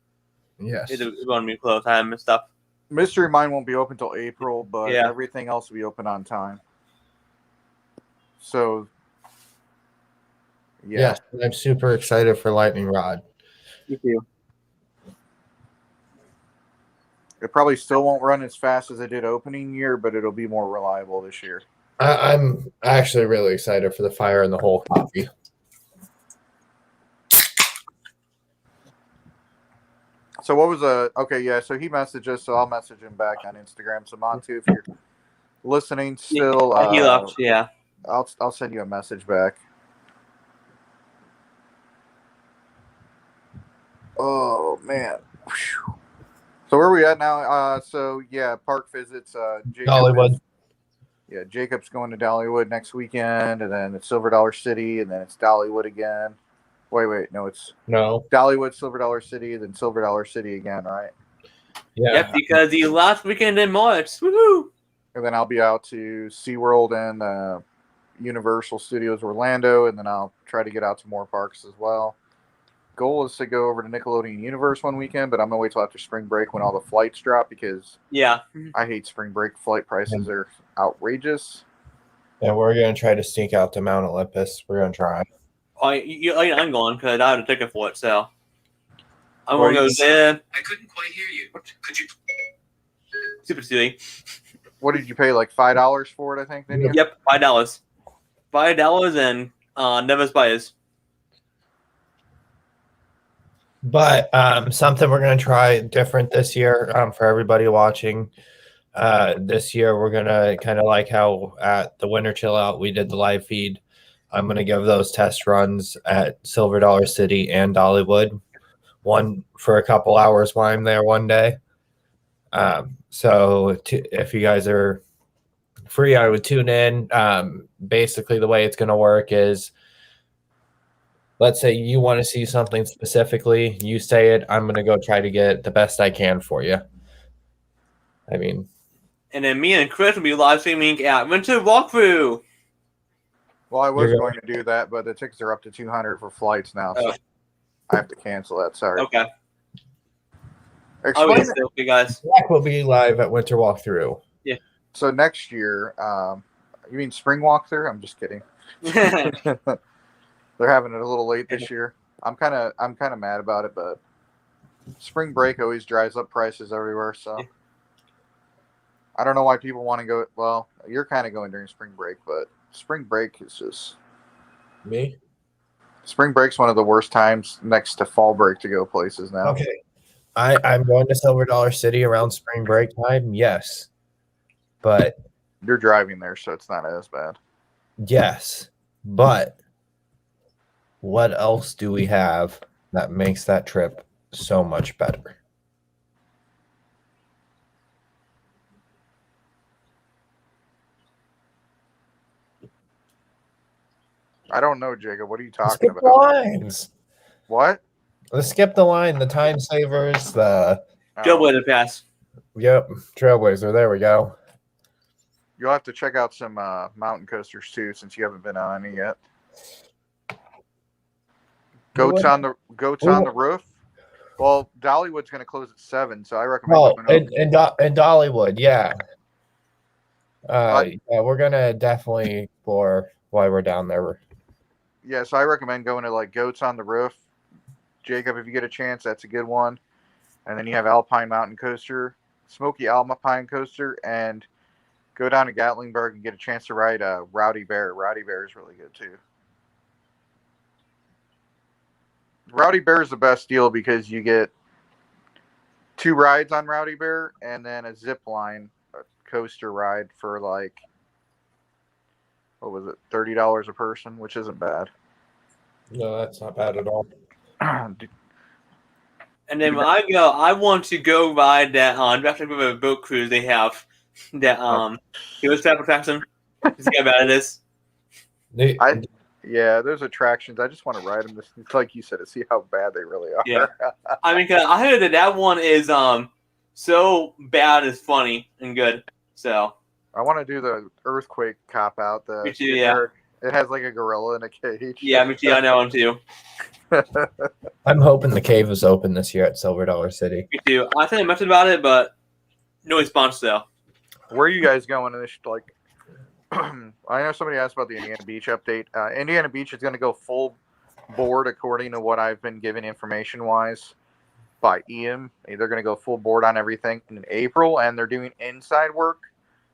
Yes. It want to be closed. I missed up. Mystery Mine won't be open till April, but Yeah. everything else will be open on time. So, yeah. Yes, I'm super excited for Lightning Rod. Thank you. It probably still won't run as fast as it did opening year, but it'll be more reliable this year. I'm actually really excited for the Fire in the Hole coffee. So what was okay? Yeah, so he messaged us, so I'll message him back on Instagram. So Montu, if you're listening still, He left. Yeah. I'll send you a message back. Oh man. Whew. So where are we at now? So yeah, park visits. Dollywood. Jacob's going to Dollywood next weekend, and then it's Silver Dollar City, and then it's Dollywood again. Wait, no, it's Dollywood, Silver Dollar City, then Silver Dollar City again, right? Yeah. Yep, because the last weekend in March. Woohoo! And then I'll be out to SeaWorld and Universal Studios Orlando, and then I'll try to get out to more parks as well. Goal is to go over to Nickelodeon Universe one weekend, but I'm going to wait till after spring break when all the flights drop because Yeah. I hate spring break flight prices. They're outrageous. And we're going to try to sneak out to Mount Olympus. We're going to try. I'm going because I have a ticket for it, so I'm going to go there. I couldn't quite hear you. Could you? Super silly. What did you pay, like $5 for it, I think, didn't you? Yep, $5. $5 and never expires. But something we're going to try different this year for everybody watching. This year, we're going to kind of like how at the Winter Chill Out, we did the live feed. I'm going to give those test runs at Silver Dollar City and Dollywood, one for a couple hours while I'm there one day. So if you guys are free, I would tune in. Basically, the way it's going to work is, let's say you want to see something specifically, you say it, I'm going to go try to get the best I can for you. I mean. And then me and Chris will be live streaming at Winter Walkthrough. Well, I was going to do that, but the tickets are up to $200 for flights now, so I have to cancel that. Sorry. Okay. Explain it. Okay, guys. Jack will be live at Winter Walkthrough. Yeah. So next year, you mean spring walkthrough? I'm just kidding. They're having it a little late this year. I'm kind of mad about it, but spring break always drives up prices everywhere. So I don't know why people want to go. Well, you're kind of going during spring break, but spring break is just me. Spring break's one of the worst times next to fall break to go places now. Okay, I'm going to Silver Dollar City around spring break time. Yes, but you're driving there, so it's not as bad. Yes, but what else do we have that makes that trip so much better? I don't know, Jacob. What are you Let's talking skip the about? lines. What? Let's skip the line. The time savers. The Trailblazer Pass. Trailblazer. There we go. You'll have to check out some mountain coasters too, since you haven't been on any yet. Goats on the roof. Well, Dollywood's going to close at 7, so I recommend. And Dollywood, yeah. Yeah, we're gonna definitely explore why we're down there. Yeah, so I recommend going to like Goats on the Roof. Jacob, if you get a chance, that's a good one. And then you have Alpine Mountain Coaster, Smoky Alpine Coaster, and go down to Gatlinburg and get a chance to ride Rowdy Bear. Rowdy Bear is really good too. Rowdy Bear is the best deal because you get 2 rides on Rowdy Bear and then a zip line coaster ride for like, what was it, $30 a person, which isn't bad. No, that's not bad at all. And then when I go, I want to go ride that Draft River boat cruise they have. That Heroes Travel Attraction. See how bad it is. Yeah, there's attractions. I just want to ride them, just like you said, to see how bad they really are. Yeah. I mean, 'cause I heard that one is so bad it's funny and good. So I want to do the earthquake cop out. Me too, yeah. It has like a gorilla in a cage. Yeah, me too. I know one too. I'm hoping the cave is open this year at Silver Dollar City. Me too. I think I mentioned about it, but no response though. Where are you guys going in this? Like, I know somebody asked about the Indiana Beach update. Indiana Beach is going to go full board according to what I've been given information wise by Ian. They're going to go full board on everything in April, and they're doing inside work,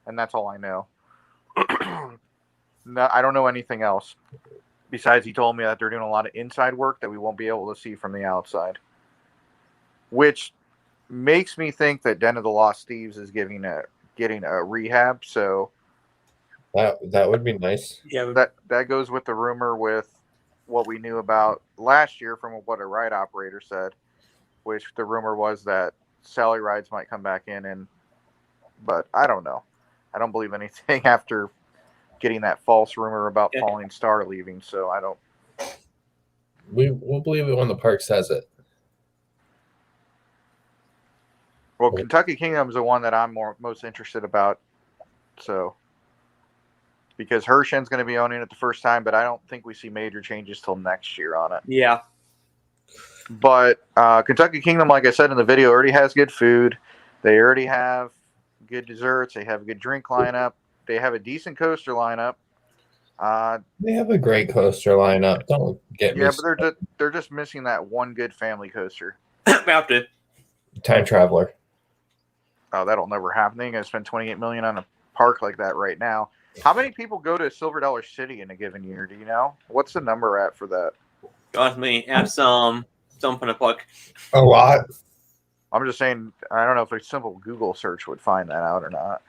and that's all I know. No, I don't know anything else. Besides, he told me that they're doing a lot of inside work that we won't be able to see from the outside, which makes me think that Den of the Lost Thieves is getting a rehab. So that would be nice. Yeah, that goes with the rumor with what we knew about last year from what a ride operator said, which the rumor was that Sally rides might come back in, but I don't know. I don't believe anything after getting that false rumor about Falling Star leaving. So I don't. We'll believe it when the park says it. Well, Kentucky Kingdom is the one that I'm most interested about. So, because Hershen's going to be owning it the first time, but I don't think we see major changes till next year on it. Yeah. But Kentucky Kingdom, like I said in the video, already has good food. They already have good desserts. They have a good drink lineup. They have a decent coaster lineup. They have a great coaster lineup. Don't get me. Yeah, but they're just missing that one good family coaster. After Time Traveler. Oh, that'll never happen. They're going to spend $28 million on a park like that right now. How many people go to Silver Dollar City in a given year? Do you know? What's the number at for that? got me at some from the plug. A lot. I'm just saying. I don't know if a simple Google search would find that out or not.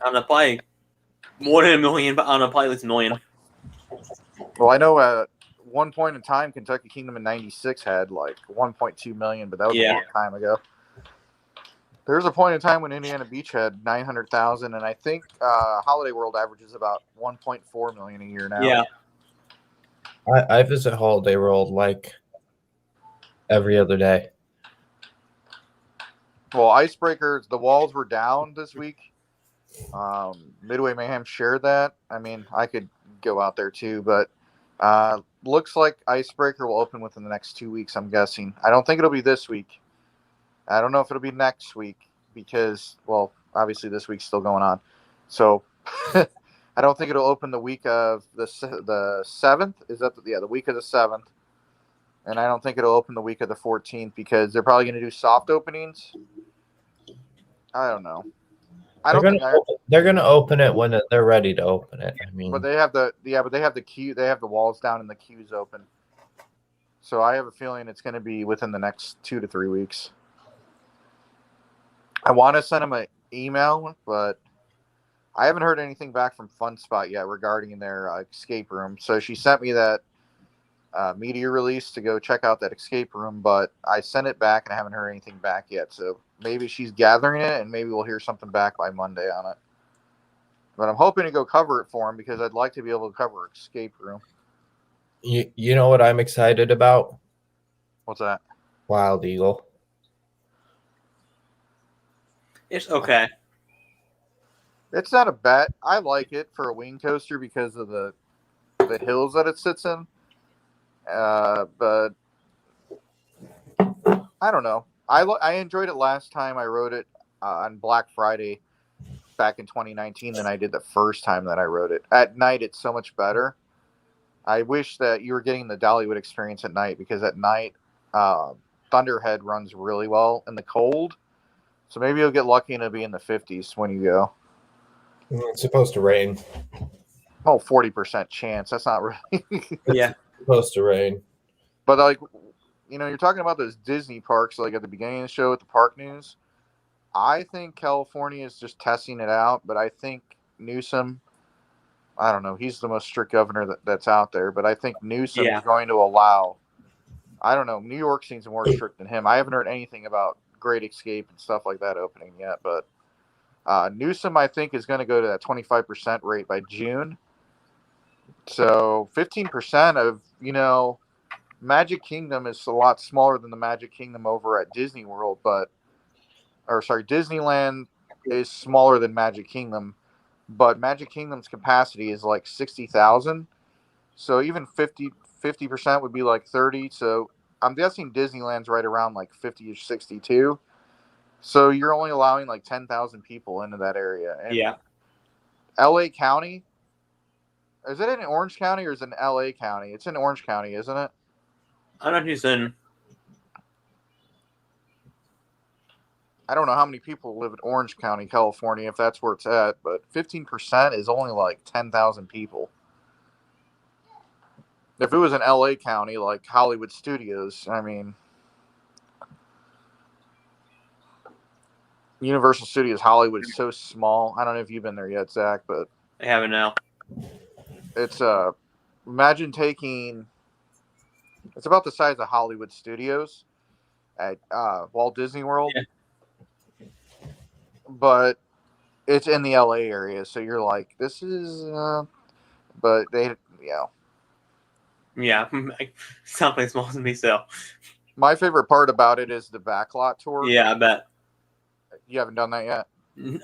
On the play, more than $1 million, but on a play, it's $1 million. Well, I know at one point in time, Kentucky Kingdom in '96 had like 1.2 million, but that was a long time ago. There was a point in time when Indiana Beach had 900,000, and I think Holiday World averages about 1.4 million a year now. Yeah. I visit Holiday World like every other day. Well, Icebreakers, the walls were down this week. Midway Mayhem shared that. I mean, I could go out there too, but looks like Icebreaker will open within the next 2 weeks, I'm guessing. I don't think it'll be this week. I don't know if it'll be next week because, well, obviously this week's still going on. So I don't think it'll open the week of the 7th. Is that the week of the 7th? And I don't think it'll open the week of the 14th because they're probably going to do soft openings. I don't know. They're going to open it when they're ready to open it. I mean, but they have the queue. They have the walls down and the queues open. So I have a feeling it's going to be within the next 2 to 3 weeks. I want to send them an email, but I haven't heard anything back from Fun Spot yet regarding their escape room. So she sent me that media release to go check out that escape room, but I sent it back and I haven't heard anything back yet. So maybe she's gathering it, and maybe we'll hear something back by Monday on it. But I'm hoping to go cover it for him because I'd like to be able to cover escape room. You know what I'm excited about? What's that? Wild Eagle. It's okay. It's not a bad. I like it for a wing coaster because of the hills that it sits in. But I don't know. I enjoyed it last time I rode it on Black Friday back in 2019 than I did the first time that I rode it. At night, it's so much better. I wish that you were getting the Dollywood experience at night because at night, Thunderhead runs really well in the cold. So maybe you'll get lucky and it'll be in the 50s when you go. It's supposed to rain. Oh, 40% chance. That's not really. Yeah. It's supposed to rain. But like, you're talking about those Disney parks, like at the beginning of the show with the park news. I think California is just testing it out, but I think Newsom, I don't know, he's the most strict governor that's out there, but I think Newsom is going to allow, I don't know, New York seems more strict than him. I haven't heard anything about Great Escape and stuff like that opening yet, but Newsom, I think, is going to go to that 25% rate by June. So 15% of, Magic Kingdom is a lot smaller than the Magic Kingdom over at Disney World, Disneyland is smaller than Magic Kingdom, but Magic Kingdom's capacity is like 60,000. So even 50% would be like 30. So I'm guessing Disneyland's right around like 50 or 62. So you're only allowing like 10,000 people into that area. And Yeah. LA County, is it in Orange County or is it in LA County? It's in Orange County, isn't it? I don't know who's in. I don't know how many people live in Orange County, California, if that's where it's at, but 15% is only like 10,000 people. If it was in LA County, like Hollywood Studios, I mean, Universal Studios Hollywood is so small. I don't know if you've been there yet, Zach, but I haven't now. it's imagine it's about the size of Hollywood Studios at Walt Disney World, but it's in the LA area, so you're like, this is, but they, Yeah, something small to me. So my favorite part about it is the backlot tour. yeah, I bet. You haven't done that yet?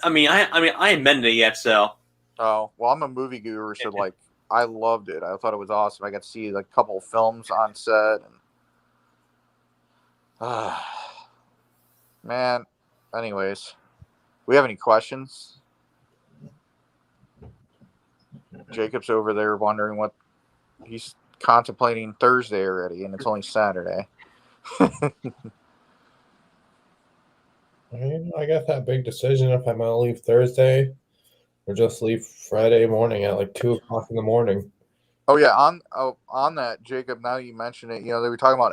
I mean, I haven't been there yet, so. Oh, well, I'm a movie guru, so like, I loved it. I thought it was awesome. I got to see like a couple of films on set, and man. Anyways, we have any questions? Jacob's over there wondering what he's contemplating Thursday already, and it's only Saturday. I got that big decision if I'm gonna leave Thursday or just leave Friday morning at like 2:00 in the morning. Oh yeah, on that, Jacob. Now you mention it, they were talking about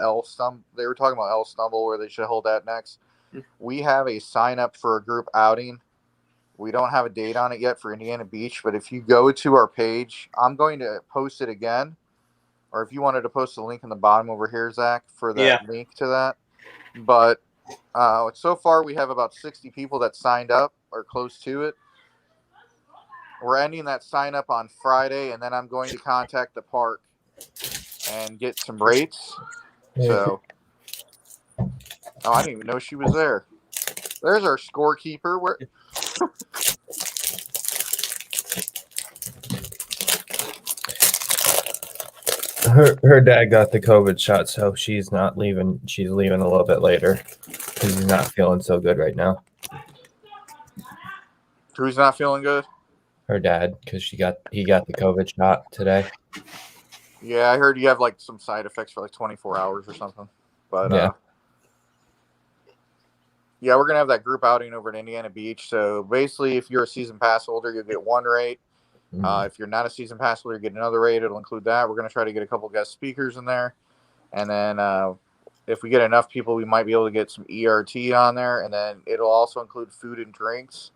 They were talking about El Stumble, where they should hold that next. We have a sign up for a group outing. We don't have a date on it yet for Indiana Beach, but if you go to our page, I'm going to post it again. Or if you wanted to post the link in the bottom over here, Zach, for that link to that. But so far we have about 60 people that signed up or close to it. We're ending that sign up on Friday, and then I'm going to contact the park and get some rates. So, I didn't even know she was there. There's our scorekeeper. Her dad got the COVID shot, so she's not leaving. She's leaving a little bit later because he's not feeling so good right now. Who's not feeling good? Her dad, because he got the COVID shot today. Yeah, I heard you have like some side effects for like 24 hours or something. But yeah, we're gonna have that group outing over at Indiana Beach. So basically, if you're a season pass holder, you'll get one rate. If you're not a season pass holder, you get another rate. It'll include that. We're gonna try to get a couple guest speakers in there, and then if we get enough people, we might be able to get some ERT on there, and then it'll also include food and drinks.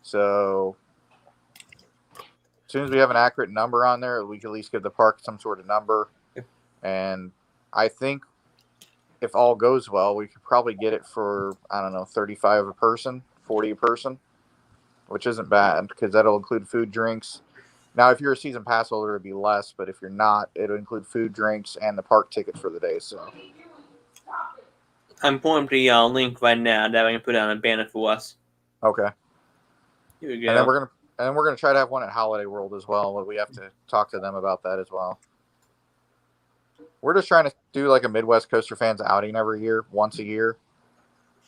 So as soon as we have an accurate number on there, we can at least give the park some sort of number. And I think if all goes well, we could probably get it for, I don't know, 35 a person, 40 a person, which isn't bad because that'll include food, drinks. Now, if you're a season pass holder, it'd be less, but if you're not, it'll include food, drinks, and the park ticket for the day. So I'm pulling up the link right now that I can put on a banner for us. okay, Here we go. and then we're gonna try to have one at Holiday World as well. But we have to talk to them about that as well. We're just trying to do like a Midwest Coaster fans outing every year, once a year,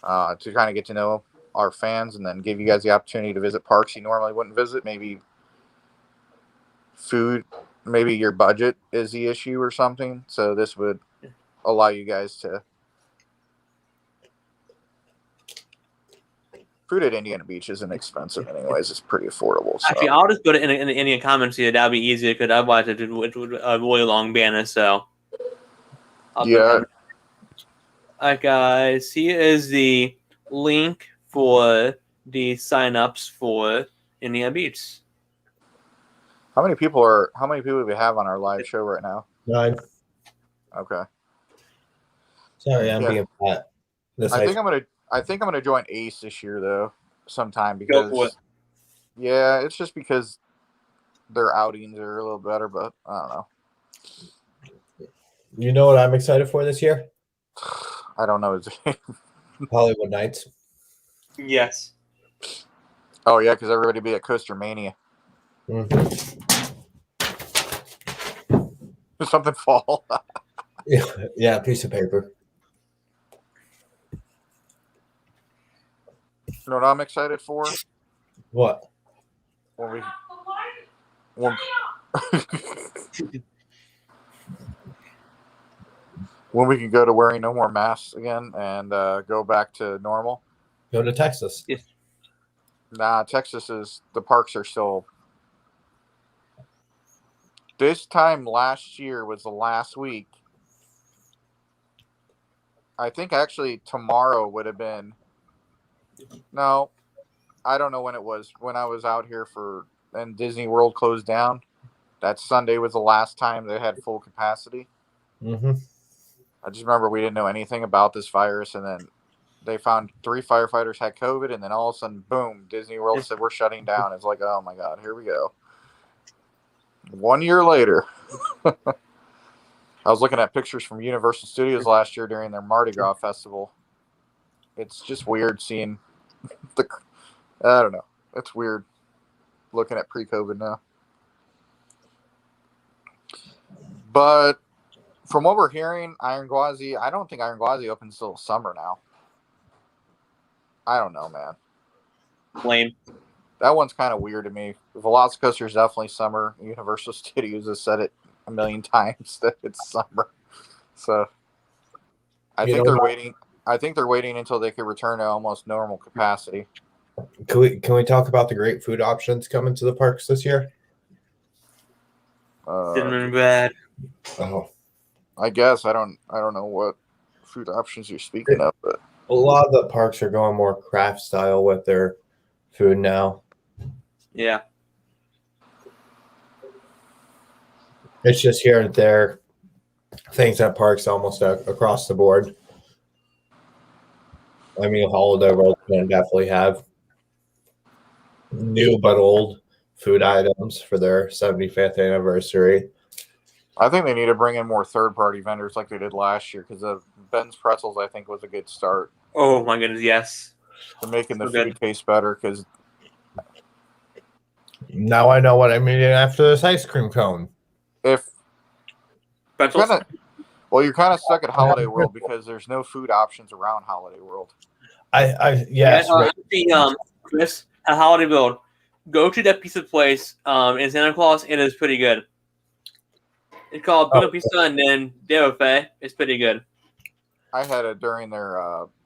to kind of get to know our fans and then give you guys the opportunity to visit parks you normally wouldn't visit. Maybe food, maybe your budget is the issue or something. So this would allow you guys to. Food at Indiana Beach isn't expensive anyways. It's pretty affordable. So. Actually, I'll just put it in the comments here. That'll be easier because otherwise it would a really long banner. So, Yeah. All right, guys. Here is the link for the sign-ups for Indiana Beach. How many people do we have on our live show right now? 9. Okay. Sorry, I'm Yeah. being fat. I think I'm gonna join Ace this year though, sometime Go for because it. yeah, it's just because their outings are a little better, but I don't know. You know what I'm excited for this year? I don't know. Hollywood Nights. Yes. Oh yeah, because everybody be at Coaster Mania. Mhm. Something fall. Yeah, piece of paper. You know what I'm excited for? What? When we can go to wearing no more masks again and go back to normal. Go to Texas. Nah, the parks are still. This time last year was the last week. I think actually tomorrow would have been. No, I don't know when it was. When I was out here and Disney World closed down, that Sunday was the last time they had full capacity. Mm-hmm. I just remember we didn't know anything about this virus, and then they found 3 firefighters had COVID, and then all of a sudden, boom, Disney World said we're shutting down. It's like, oh my God, here we go. 1 year later. I was looking at pictures from Universal Studios last year during their Mardi Gras festival. It's just weird seeing I don't know. It's weird looking at pre-COVID now. But from what we're hearing, Iron Gwazi, I don't think Iron Gwazi opens till summer now. I don't know, man. Lame. That one's kind of weird to me. Velocicoaster is definitely summer. Universal Studios has said it a million times that it's summer. So I think they're waiting until they can return to almost normal capacity. Can we talk about the great food options coming to the parks this year? Cinnamon bread. Oh, I guess I don't know what food options you're speaking of, but a lot of the parks are going more craft style with their food now. Yeah. It's just here and there. Things at parks almost across the board. I mean, Holiday World can definitely have new but old food items for their 75th anniversary. I think they need to bring in more third-party vendors like they did last year because Ben's Pretzels, I think, was a good start Oh my goodness, yes. to making the So good. food taste better. Because Now I know what I'm eating after this ice cream cone. if Pretzels. you're kind of stuck at Holiday World because there's no food options around Holiday World. Yes. Actually, Chris, at Holiday World, go to that pizza place in Santa Claus. It is pretty good. It's called Buena Pizza, and then De Fe. It's pretty good. I had it during their.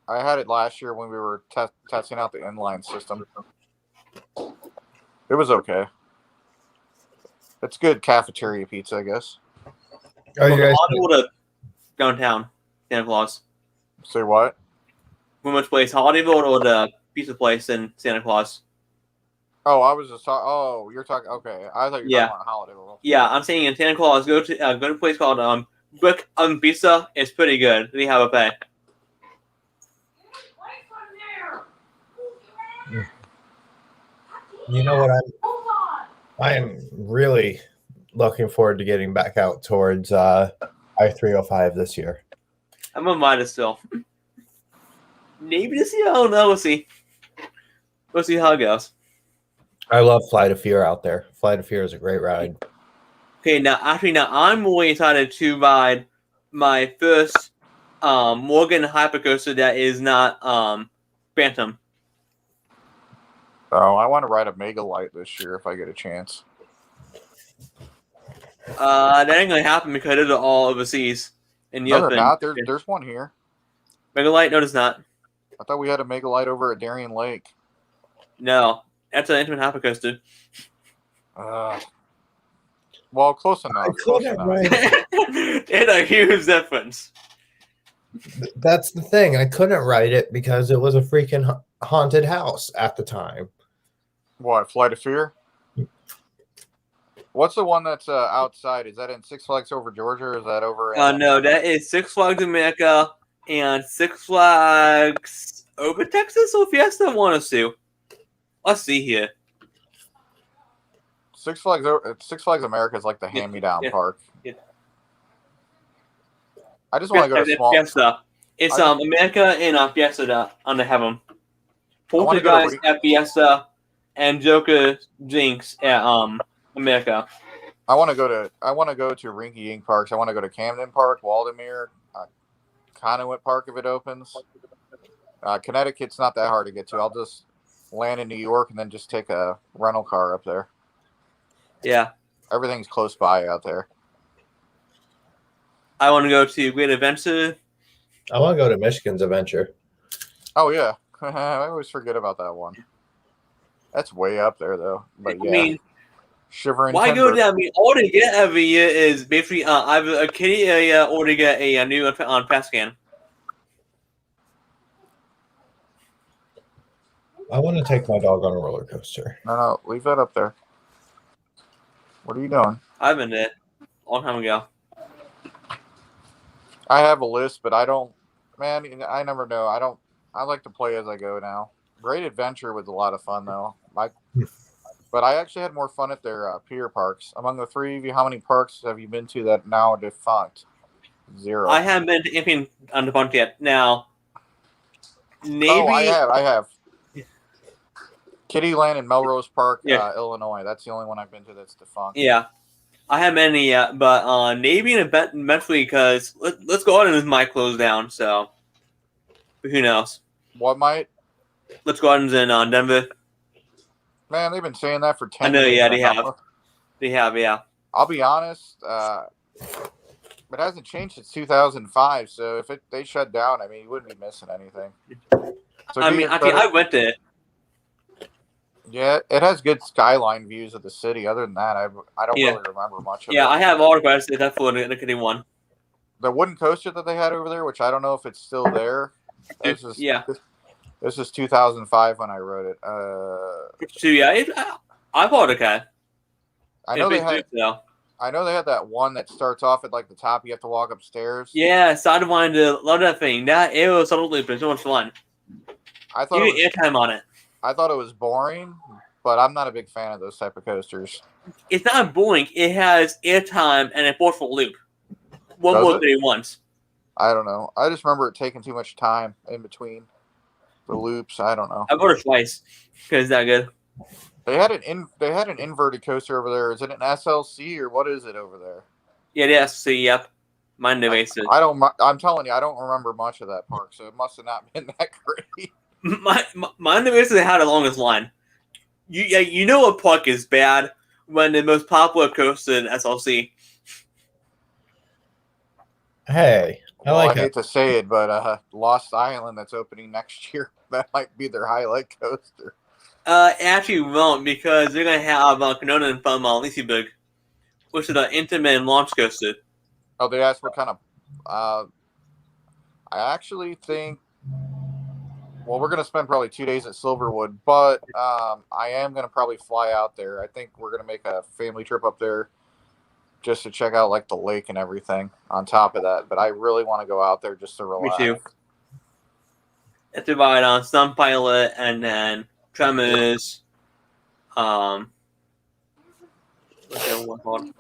I had it last year when we were testing out the inline system. It was okay. It's good cafeteria pizza, I guess. Are you guys? Holiday downtown Santa Claus. Say what? Which place? Holiday World or the pizza place in Santa Claus? Oh, I was just talking. Oh, you're talking. Okay, I thought you were talking about Holiday World. Yeah, I'm saying in Santa Claus, go to a place called Brick Pizza. It's pretty good. They have a pay. You know what I am really looking forward to getting back out towards I-305 this year. I'm a Midas still. Maybe this year, I don't know. We'll see. We'll see how it goes. I love Flight of Fear out there. Flight of Fear is a great ride. Okay, now I'm really excited to ride my first Morgan hypercoaster that is not Phantom. Oh, I want to ride a Mega Light this year if I get a chance. That ain't gonna happen because they're all overseas in the No, they're open. not. There's one here. Megalight? No, it's not. I thought we had a Mega Light over at Darien Lake. No, that's an intimate hypercoaster. Well, close enough. Close enough. It's a huge difference. That's the thing. I couldn't ride it because it was a freaking haunted house at the time. What, Flight of Fear? What's the one that's outside? Is that in Six Flags Over Georgia, or is that over in... No, that is Six Flags America and Six Flags over Texas or Fiesta, one or two. Let's see here. Six Flags America is like the hand-me-down park. Yeah. I just want to go to small... Fiesta. It's America and Fiesta on the heaven. wanna go Portuguese to at Fiesta and Joker Jinx at America. I want to go to Rinky Dink parks. I want to go to Camden Park, Waldemere, Conneaut Park if it opens. Connecticut's not that hard to get to. I'll just land in New York and then just take a rental car up there. Yeah. Everything's close by out there. I want to go to Great Adventure. I want to go to Michigan's Adventure. Oh yeah, I always forget about that one. That's way up there though. But yeah, I mean, Shivering why Timber. go there? I mean, all they get every year is basically either a kitty area or they get a new on pass scan. I want to take my dog on a roller coaster. No, leave that up there. What are you doing? I've been there a long time ago. I have a list, but I don't. Man, I never know. I like to play as I go now. Great Adventure was a lot of fun though. But I actually had more fun at their pier parks. Among the three of you, how many parks have you been to that now are defunct? 0. I haven't been to anything on the bunch yet. Now, maybe Oh, I have. Kittyland and Melrose Park, Illinois. That's the only one I've been to that's defunct. Yeah, I haven't been any yet, but maybe eventually because Let's Go Gardens might close down. So who knows? What might? Let's Go Gardens in Denver. Man, they've been saying that for 10 I know, years. yeah, they have. They have, yeah. I'll be honest, it hasn't changed since 2005. So if they shut down, I mean, you wouldn't be missing anything. So I mean, I went there. Yeah, it has good skyline views of the city. Other than that, I don't really remember much of it. Yeah, I have autographs. That's for the Kitty one. The wooden coaster that they had over there, which I don't know if it's still there. This is 2005 when I wrote it. So yeah, I bought a cat. I know they had that one that starts off at like the top. You have to walk upstairs. Yeah, Sidewinder, love that thing. That arrow subtle loop is so much fun. I thought you get airtime on it. I thought it was boring, but I'm not a big fan of those type of coasters. It's not boring. It has airtime and a forceful loop. What more than it wants? I don't know. I just remember it taking too much time in between the loops. I don't know. I bought it twice because it's that good. They had an inverted coaster over there. Is it an SLC or what is it over there? Yeah, the SLC. Yep. Mine devices. I'm telling you, I don't remember much of that park, so it must have not been that great. Mine devices had the longest line. You know a park is bad when the most popular coaster in SLC. Hey, I hate to say it, but Lost Island that's opening next year, that might be their highlight coaster. Actually won't, because they're going to have Canona from Liseberg, which is an intimate launch coaster. Oh, they asked what kind of... I actually think... Well, we're going to spend probably 2 days at Silverwood, but I am going to probably fly out there. I think we're going to make a family trip up there just to check out like the lake and everything on top of that. But I really want to go out there just to relax. Me too. Have to ride on Sun Pilot and then Tremors. my God.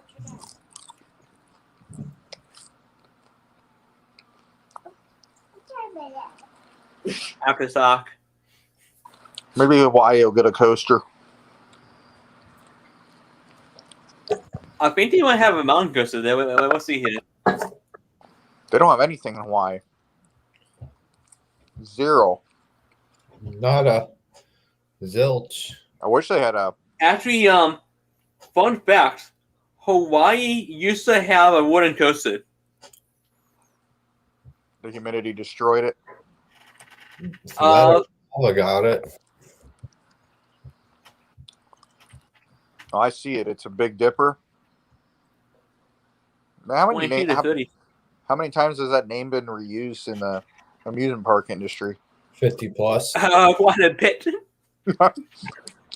After stock. Maybe Hawaii will get a coaster. I think they might have a mountain coaster there. Let's see here. They don't have anything in Hawaii. Zero. Nada. Zilch. I wish they had a. Actually, fun fact: Hawaii used to have a wooden coaster. The humidity destroyed it. I got it. Oh, I see it. It's a Big Dipper. Man, how 22 to 30. how many times has that name been reused in the amusement park industry? 50 plus. Quite a bit,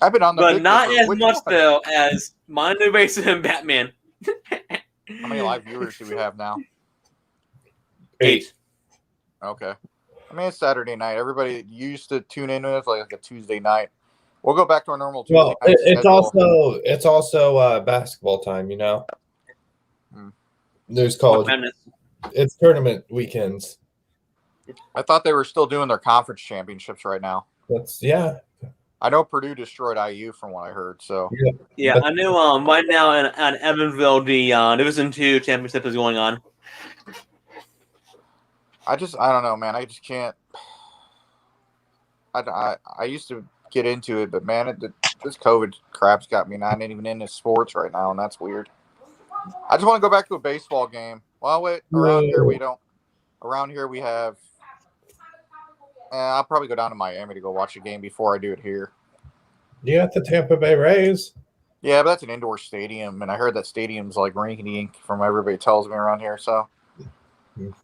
I've been on the but Big not Dipper. as Which much one? though as Mind Racer and Batman. How many live viewers do we have now? 8. Okay. I mean, it's Saturday night. Everybody used to tune in with like a Tuesday night. We'll go back to our normal Tuesday Well, night it's also basketball time. You know, there's college. It's tournament weekends. I thought they were still doing their conference championships right now. I know Purdue destroyed IU from what I heard. So Yeah, I knew. Right now in Evansville, the Division II championship is going on. I don't know, man. I just can't. I used to get into it, but man, this COVID crap's got me not even into sports right now, and that's weird. I just want to go back to a baseball game. Well, wait, around here we don't. Around here we have. I'll probably go down to Miami to go watch a game before I do it here. You got the Tampa Bay Rays. Yeah, but that's an indoor stadium, and I heard that stadium's like rinky-dink from everybody tells me around here. So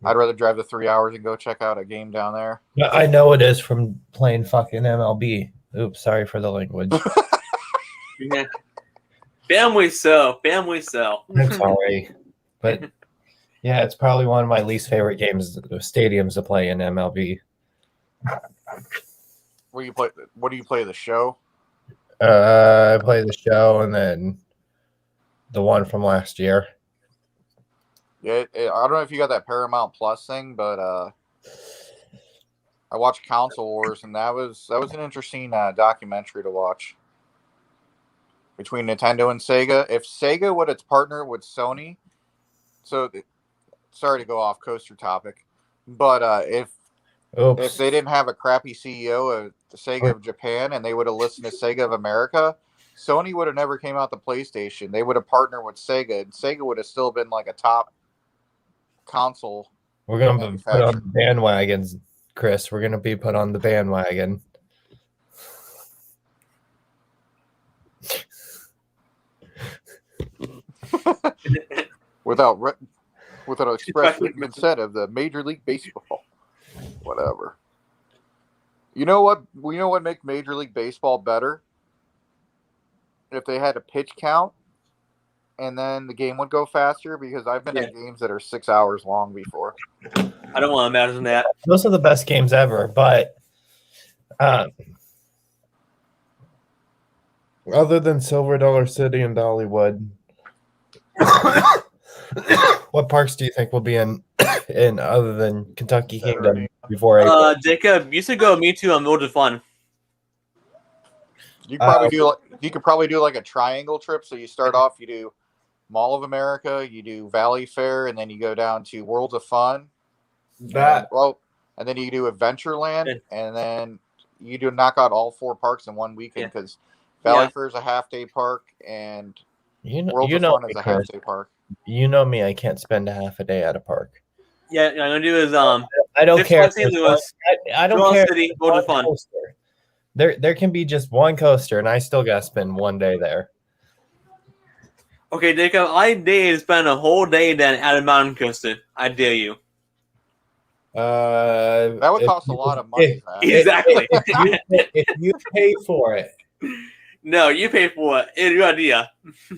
I'd rather drive the 3 hours and go check out a game down there. I know it is from playing fucking MLB. Oops, sorry for the language. Yeah. Family so. I'm sorry, but yeah, it's probably one of my least favorite stadiums to play in MLB. What do you play? The show? I play the show and then the one from last year. Yeah, I don't know if you got that Paramount Plus thing, but I watched Console Wars, and that was an interesting documentary to watch between Nintendo and Sega. If Sega would have partnered with Sony, so sorry to go off coaster topic, but if they didn't have a crappy CEO of the Sega of Japan and they would have listened to Sega of America, Sony would have never came out the PlayStation. They would have partnered with Sega, and Sega would have still been like a top console. We're going to be put on the bandwagons, Chris. We're going to be put on the bandwagon. without express written consent of the Major League Baseball. Whatever. You know what makes Major League Baseball better? If they had a pitch count and then the game would go faster, because I've been at games that are 6 hours long before. I don't want to imagine that. Those are the best games ever, but other than Silver Dollar City and Dollywood, what parks do you think will be in other than Kentucky Kingdom before April? Jacob, you should go Me Too on Mildred Fun. You could probably do like a triangle trip. So you start off, you do Mall of America, you do Valley Fair, and then you go down to Worlds of Fun. And then you do Adventureland, and then you do knock out all 4 parks in one weekend, because Valley Fair is a half-day park, and Worlds of Fun is a half-day park. You know me, I can't spend a half a day at a park. Yeah, I'm gonna do is I don't care. I don't care. City, World of Fun. There can be just one coaster, and I still gotta spend one day there. Okay, Jacob, I dare to spend a whole day then at a mountain coaster. I dare you. That would cost a lot of money. Exactly. If you pay for it. No, you pay for it. It's your idea.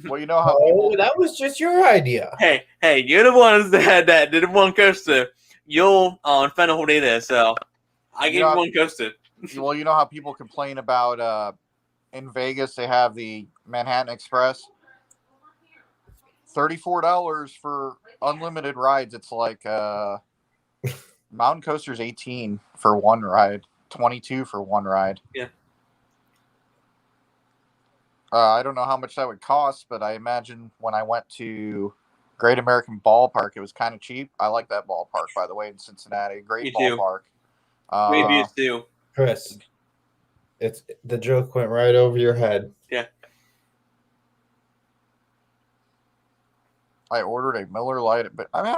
Well, you know how. That was just your idea. Hey, you're the ones that did one coaster. You'll spend a whole day there, so I give you one coaster. Well, you know how people complain about in Vegas they have the Manhattan Express. $34 for unlimited rides. It's like Mountain Coaster's 18 for one ride, 22 for one ride. Yeah. I don't know how much that would cost, but I imagine when I went to Great American Ballpark, it was kind of cheap. I like that ballpark, by the way, in Cincinnati. Great Me too. ballpark. Great views too. Chris, it's the joke went right over your head. Yeah. I ordered a Miller Lite, but I mean,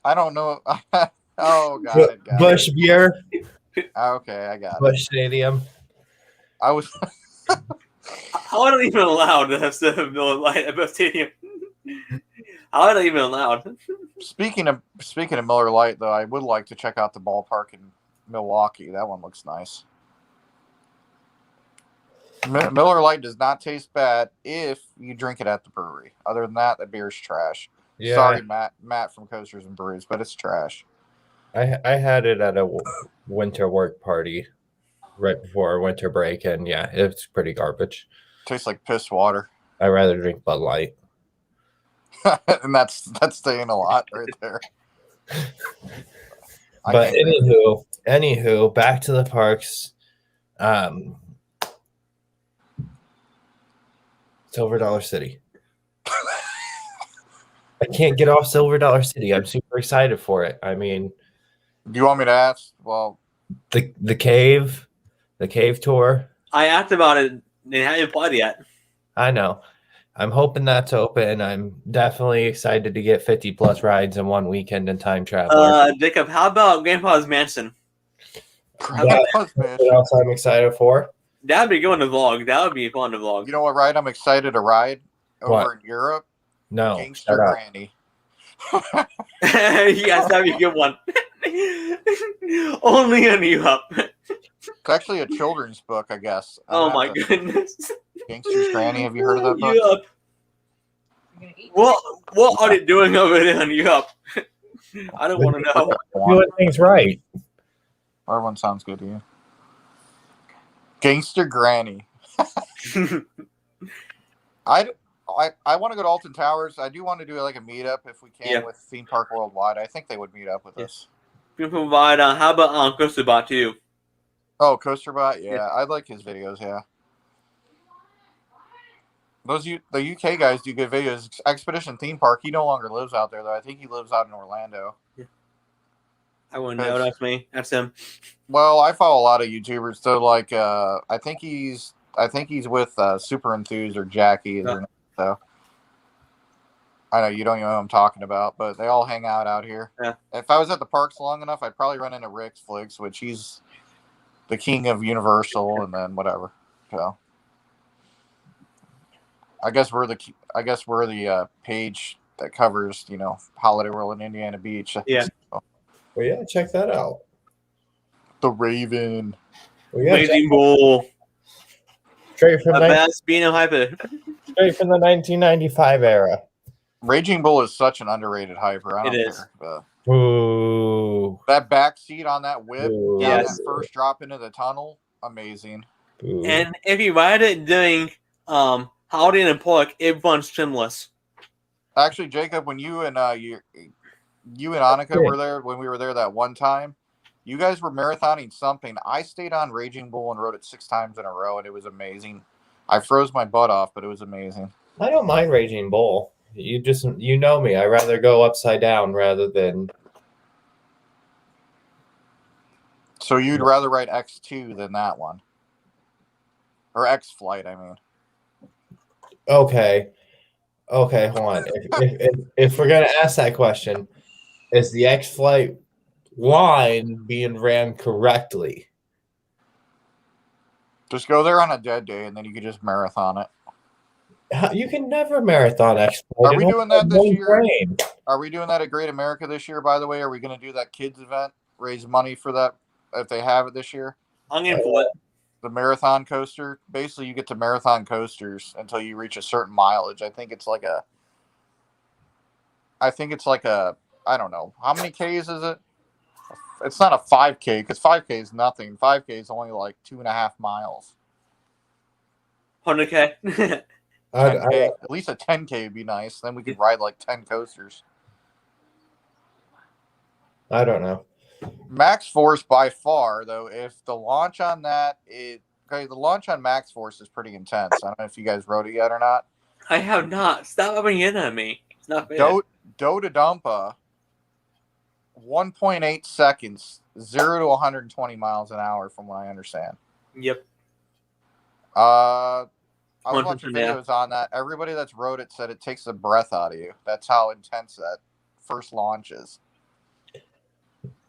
I don't know. Oh, got it. Bush beer, Okay, I got it. Bush Stadium. I was How are they even allowed to have Miller Lite at Busch Stadium? How are they even allowed? speaking of Miller Lite, though. I would like to check out the ballpark in Milwaukee. That one looks nice. Miller Lite does not taste bad if you drink it at the brewery. Other than that, the beer's trash. Yeah. Sorry, Matt from Coasters and Brews, but it's trash. I had it at a winter work party right before winter break, and yeah, it's pretty garbage. Tastes like piss water. I'd rather drink Bud Light. And that's saying a lot right there. But anywho, back to the parks. Silver Dollar City. I can't get off Silver Dollar City. I'm super excited for it. I mean, Do you want me to ask? Well, the cave tour. I asked about it. They haven't applied yet. I know. I'm hoping that's open. I'm definitely excited to get 50 plus rides in one weekend in Time Traveler. Jacob, how about Grandpa's Mansion? What else I'm excited for? That'd be good to vlog. That would be fun to vlog. You know what ride I'm excited to ride over What? in Europe? No. Gangster shut up. Granny. Yes, that'd be a good one. Only on you up. It's actually a children's book, I guess. Oh my goodness. Gangster's Granny. Have you heard of that book? Yup. What are they doing over there on Yup? I don't want to know. Doing things right. That one sounds good to you. Gangster Granny. I want to go to Alton Towers. I do want to do like a meetup if we can with Theme Park Worldwide. I think they would meet up with us. We can provide. How about Coaster Bot too? Oh, Coasterbot? Yeah, I like his videos, yeah. The UK guys do good videos. Expedition Theme Park, he no longer lives out there, though. I think he lives out in Orlando. Yeah. I wouldn't know. That's me. That's him. Well, I follow a lot of YouTubers. So, like, I think he's with Super Enthused or Jackie. So I know you don't even know what I'm talking about, but they all hang out here. Yeah. If I was at the parks long enough, I'd probably run into Rick Flicks, which he's the king of Universal, and then whatever. So I guess we're the page that covers, Holiday World in Indiana Beach. Yeah. So, Well, yeah, check that out. the Raven. Well, yeah, Raging Bull. straight from The best being a hyper. straight from the 1995 era. Raging Bull is such an underrated hyper. I don't It is. care. But Ooh. that back seat on that whip, Ooh. down Yes. that first drop into the tunnel, amazing. Ooh. And if you ride it during Holiday in the Park, it runs trimless. Actually, Jacob, when you and Annika were there, when we were there that one time, you guys were marathoning something. I stayed on Raging Bull and rode it 6 times in a row, and it was amazing. I froze my butt off, but it was amazing. I don't mind Raging Bull. You know me. I rather go upside down rather than. So you'd rather ride X2 than that one, or X Flight? I mean, Okay, hold on. If we're gonna ask that question, is the X Flight line being ran correctly? just go there on a dead day, and then you could just marathon it. You can never marathon X Flight. Are we It doing only that has this one year? frame. Are we doing that at Great America this year? By the way, are we going to do that kids event? Raise money for that if they have it this year. I'm in for it. The marathon coaster. Basically, you get to marathon coasters until you reach a certain mileage. I think it's like a. I don't know how many Ks is it. It's not a 5K because 5K is nothing. 5K is only like 2.5 miles. 100K. I, 10K. At least a 10K would be nice. Then we could ride like 10 coasters. I don't know. Max Force by far, though, if the launch on that the launch on Max Force is pretty intense. I don't know if you guys rode it yet or not. I have not. Stop rubbing in on me. It's not fair. Do to Dumpa, 1.8 seconds, 0 to 120 miles an hour, from what I understand. Yep. I was 100%, watching yeah. videos on that. Everybody that's rode it said it takes the breath out of you. That's how intense that first launch is.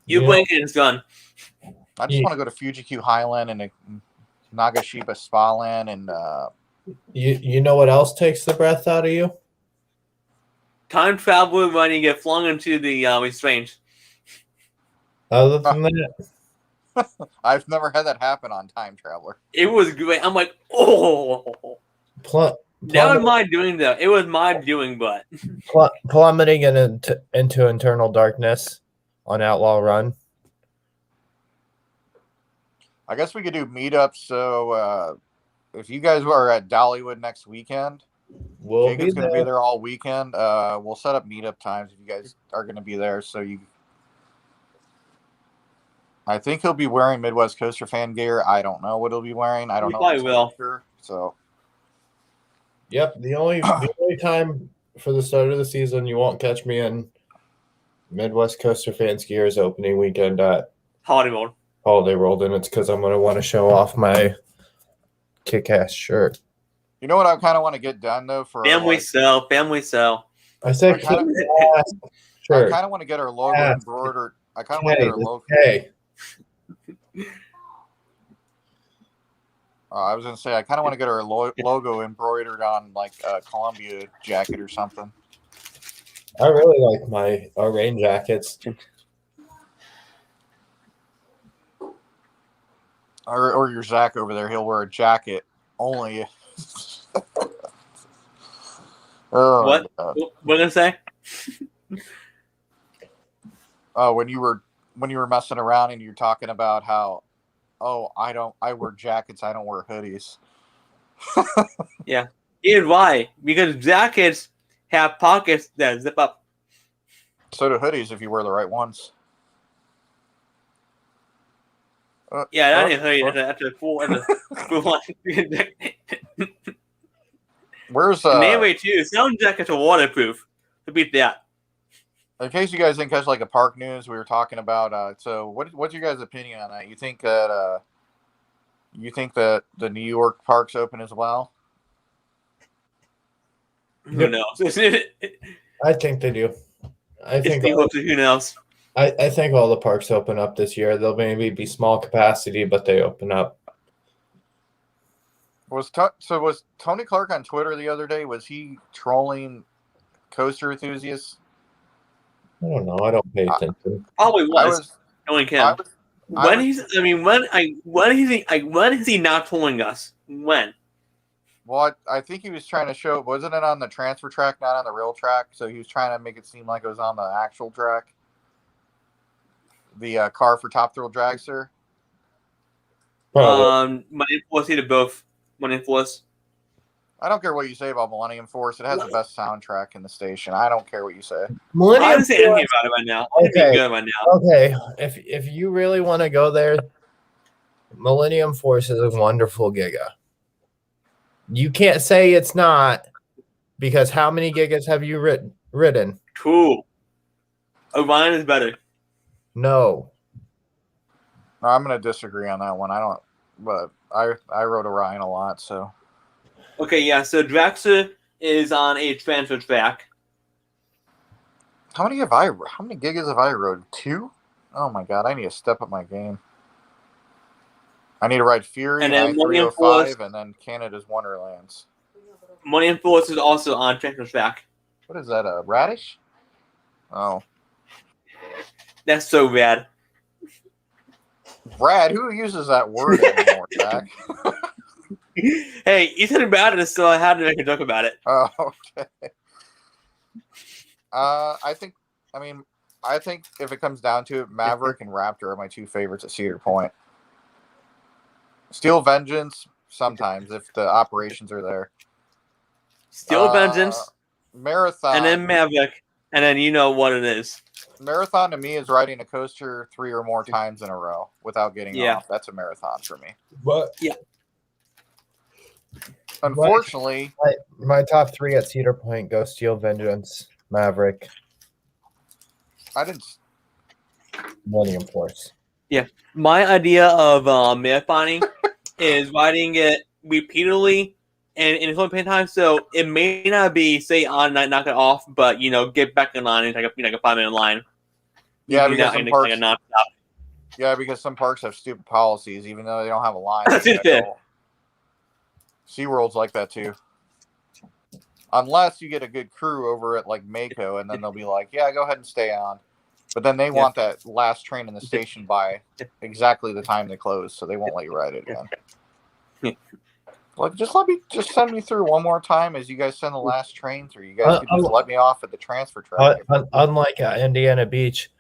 You blink and it's gone. I just want to go to Fuji Q Highland and Nagashima Spaland and You know what else takes the breath out of you? Time travel when you get flung into the restraint. Other than that, I've never had that happen on Time Traveler. It was great. I'm like, oh. Never mind doing that. It was my doing, but plummeting into internal darkness on Outlaw Run. I guess we could do meetups. So if you guys are at Dollywood next weekend, Jacob's going to be there all weekend. We'll set up meetup times if you guys are going to be there. So I think he'll be wearing Midwest Coaster fan gear. I don't know what he'll be wearing. I don't know. Probably will. Sure, so. Yep. The only time for the start of the season you won't catch me in Midwest Coaster Fans Gear's opening weekend at Holiday World, and it's because I'm going to want to show off my kick-ass shirt. You know what I kind of want to get done though for family sell. I said kick-ass shirt. I kind of want to get our logo embroidered. I kind of want to get our logo. I was going to say I kind of want to get our logo embroidered on like a Columbia jacket or something. I really like our rain jackets. Or your Zach over there, he'll wear a jacket only. What? What did I say? When you were messing around and you're talking about how, I wear jackets, I don't wear hoodies. Yeah. Here's why. Because jackets have pockets that zip up. So do hoodies if you wear the right ones. Yeah, that hoodie. That's a full one. Where's anyway, too, some jackets are waterproof. To beat that. In case you guys didn't catch like a park news, we were talking about. So, what's your guys' opinion on that? You think that the New York park's open as well? Who knows? I think they do. Who knows? I think all the parks open up this year. They'll maybe be small capacity, but they open up. Was Tony Clark on Twitter the other day? Was he trolling coaster enthusiasts? I don't know. I don't pay attention. Probably was. Knowing him. When is he not trolling us? When? Well, I think he was trying to show. Wasn't it on the transfer track, not on the real track? So he was trying to make it seem like it was on the actual track. The car for Top Thrill Dragster. My influence either both. One influence. I don't care what you say about Millennium Force. It has the best soundtrack in the station. I don't care what you say. I don't say anything about it right now. Okay. Good right now. Okay. If you really want to go there, Millennium Force is a wonderful Giga. You can't say it's not, because how many Gigas have you ridden? Cool. Orion is better. No, I'm going to disagree on that one. But I rode Orion a lot, so. Okay, yeah. So Dragster is on a transfer track. How many gigas have I rode? 2? Oh my god! I need to step up my game. I need to ride Fury and then I-305 and then Canada's Wonderlands. Millennium Force is also on transfer track. What is that? A radish? Oh. That's so rad. Brad, who uses that word anymore, Jack? Hey, you said about it, so I had to make a joke about it. Oh, okay. I think if it comes down to it, Maverick and Raptor are my 2 favorites at Cedar Point. Steel Vengeance, sometimes, if the operations are there. Steel Vengeance, Marathon. and then Maverick, and then you know what it is. Marathon to me is riding a coaster 3 or more times in a row without getting Yeah. off. That's a marathon for me. But Unfortunately, my top 3 at Cedar Point go Steel Vengeance, Maverick, I didn't. Millennium Force. My idea of marathoning is riding it repeatedly and in its own pain time. So it may not be say on night knock it off, but get back in line and take a 5-minute line. Yeah, You because know, some like parks. a nonstop. Yeah, because some parks have stupid policies, even though they don't have a line. That's it. SeaWorld's like that too. Unless you get a good crew over at like Mako, and then they'll be like, "Yeah, go ahead and stay on." But then they want that last train in the station by exactly the time they close, so they won't let you ride it again. Like, just send me through one more time as you guys send the last train through. You guys could just let me off at the transfer track. Unlike Indiana Beach,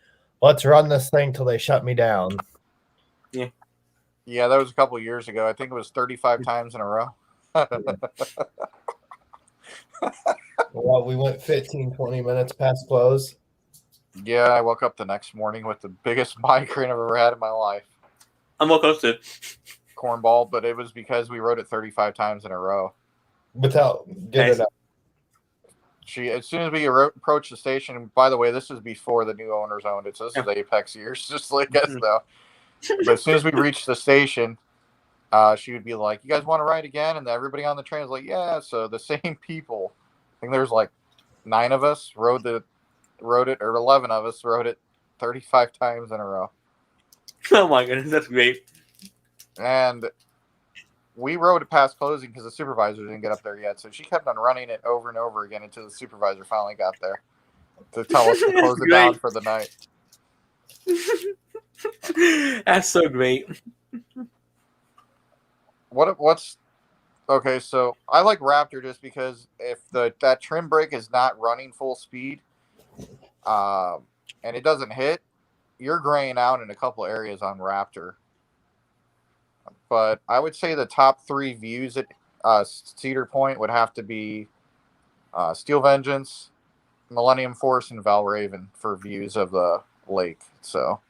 let's run this thing till they shut me down. Yeah, that was a couple of years ago. I think it was 35 times in a row. Well, we went 15, 20 minutes past close. Yeah, I woke up the next morning with the biggest migraine I've ever had in my life. I'm well close to. Cornball, but it was because we rode it 35 times in a row. Without get Nice. it up. As soon as we approached the station, by the way, this is before the new owners owned it, so this is Apex years, just like us though. But as soon as we reached the station, she would be like, "You guys want to ride again?" And everybody on the train was like, "Yeah." So the same people, I think there's like 9 of us rode it, or 11 of us rode it 35 times in a row. Oh my goodness, that's great. And we rode it past closing because the supervisor didn't get up there yet. So she kept on running it over and over again until the supervisor finally got there to tell us to close it down for the night. That's so great. What's okay? So I like Raptor just because if that trim brake is not running full speed, and it doesn't hit, you're graying out in a couple areas on Raptor. But I would say the top 3 views at Cedar Point would have to be Steel Vengeance, Millennium Force, and Valraven for views of the lake. So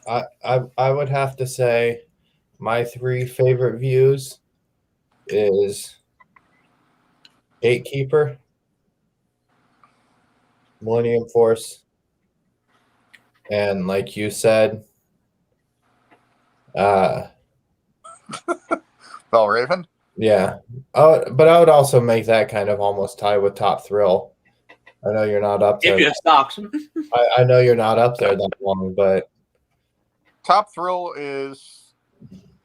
I would have to say my 3 favorite views is Gatekeeper, Millennium Force, and like you said, Valraven. yeah. But I would also make that kind of almost tie with Top Thrill. I know you're not up there. If you have stocks. I know you're not up there that long, but Top Thrill is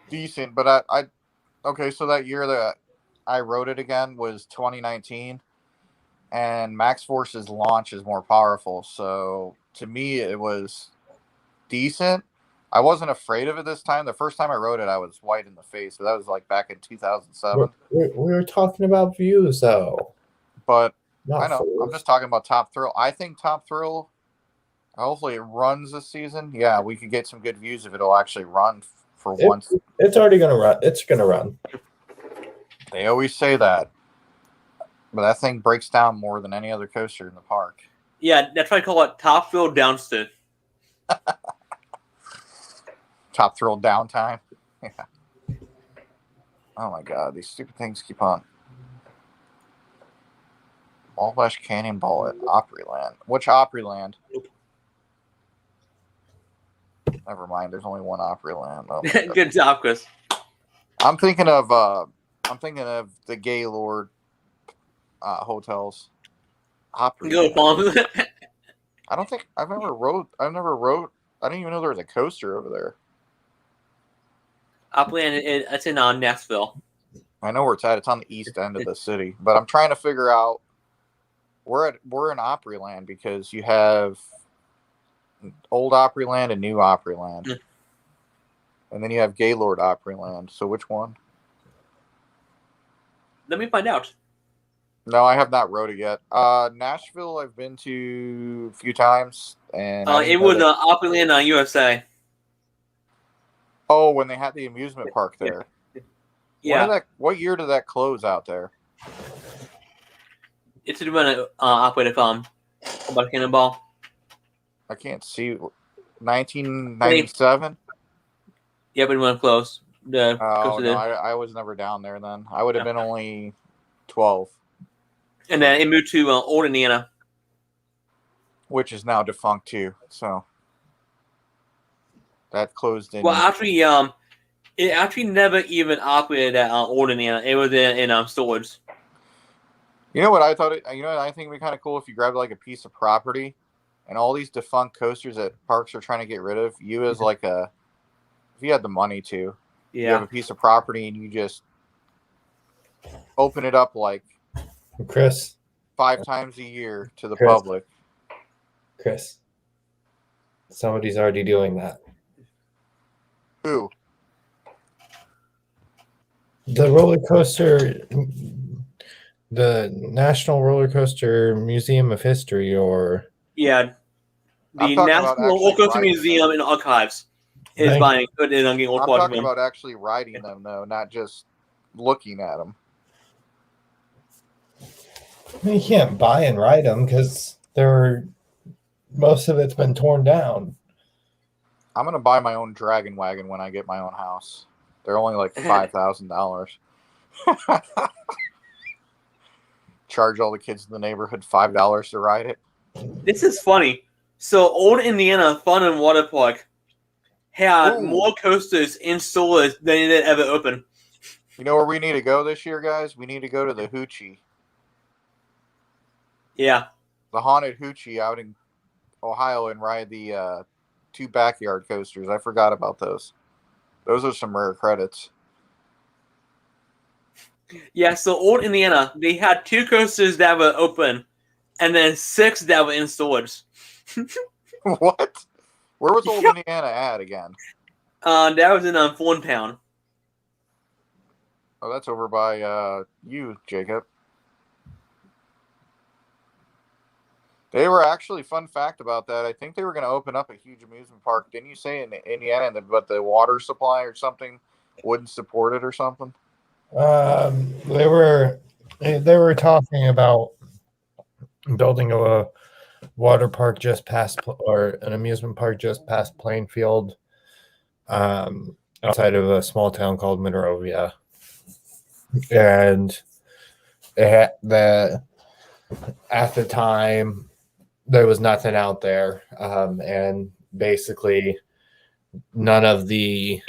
decent, but I okay. So that year that I rode it again was 2019, and Max Force's launch is more powerful. So to me, it was decent. I wasn't afraid of it this time. The first time I rode it, I was white in the face, but that was like back in 2007. we were talking about views, though. But Not I know. force. I'm just talking about Top Thrill. I think Top Thrill, hopefully it runs this season. Yeah, we could get some good views if it'll actually run for once. It's already going to run. It's going to run. They always say that. But that thing breaks down more than any other coaster in the park. Yeah, that's why I call it Top Thrill Downstairs. Top Thrill downtime. Yeah. Oh my god, these stupid things keep on. Wabash Cannonball at Opryland. Which Opryland? Never mind, there's only one Opryland. Oh, Good job, Chris. I'm thinking of the Gaylord hotels. Opryland. Good, Paul. I don't think I've never rode. I didn't even know there was a coaster over there. Upland, it's in Nashville. I know where it's at. It's on the east end of the city, but I'm trying to figure out. We're in Opryland because you have old Opryland and new Opryland, and then you have Gaylord Opryland. So which one? Let me find out. No, I have not rode it yet. Nashville, I've been to a few times, and It was Upland, USA. Oh, when they had the amusement park there. Yeah. What year did that close out there? It's a different operated about Cannonball. I can't see. 1997. Yeah, but we went close. The Oh coaster no, did. I was never down there then. I would have been only 12, And then it moved to Old Indiana. which is now defunct too. So that closed in. Well, actually, it actually never even operated at Old Indiana. It was in storage. You know what I thought? You know what I think would be kind of cool if you grabbed like a piece of property, and all these defunct coasters that parks are trying to get rid of. You as like if you had the money to, you have a piece of property and you just open it up like Chris, 5 times a year to the Chris. public. Chris, somebody's already doing that. Who? The roller coaster, the National Roller Coaster Museum of History, or Yeah. I'm The talking about National actually Roller Coaster riding Museum and Archives is Thank- buying it and getting old I'm quality talking them. about actually riding them though, not just looking at them. you can't buy and ride them because most of it's been torn down. I'm gonna buy my own Dragon Wagon when I get my own house. They're only like $5,000. Charge all the kids in the neighborhood $5 to ride it. This is funny. So, Old Indiana Fun and Water Park had Ooh. more coasters in stores than it ever opened. You know where we need to go this year, guys? We need to go to the Hoochie, Yeah. the haunted Hoochie out in Ohio, and ride the 2 backyard coasters. I forgot about those. Those are some rare credits. Yeah, so Old Indiana, they had 2 coasters that were open and then 6 that were in stores. What? Where was Old Yeah. Indiana at again? That was in Fawn Town. Oh, that's over by you, Jacob. They were actually, fun fact about that, I think they were going to open up a huge amusement park. Didn't you say in Indiana, but the water supply or something wouldn't support it or something? They were talking about building a water park just past, or an amusement park just past Plainfield, outside of a small town called Monrovia, and at the time there was nothing out there, and basically none of the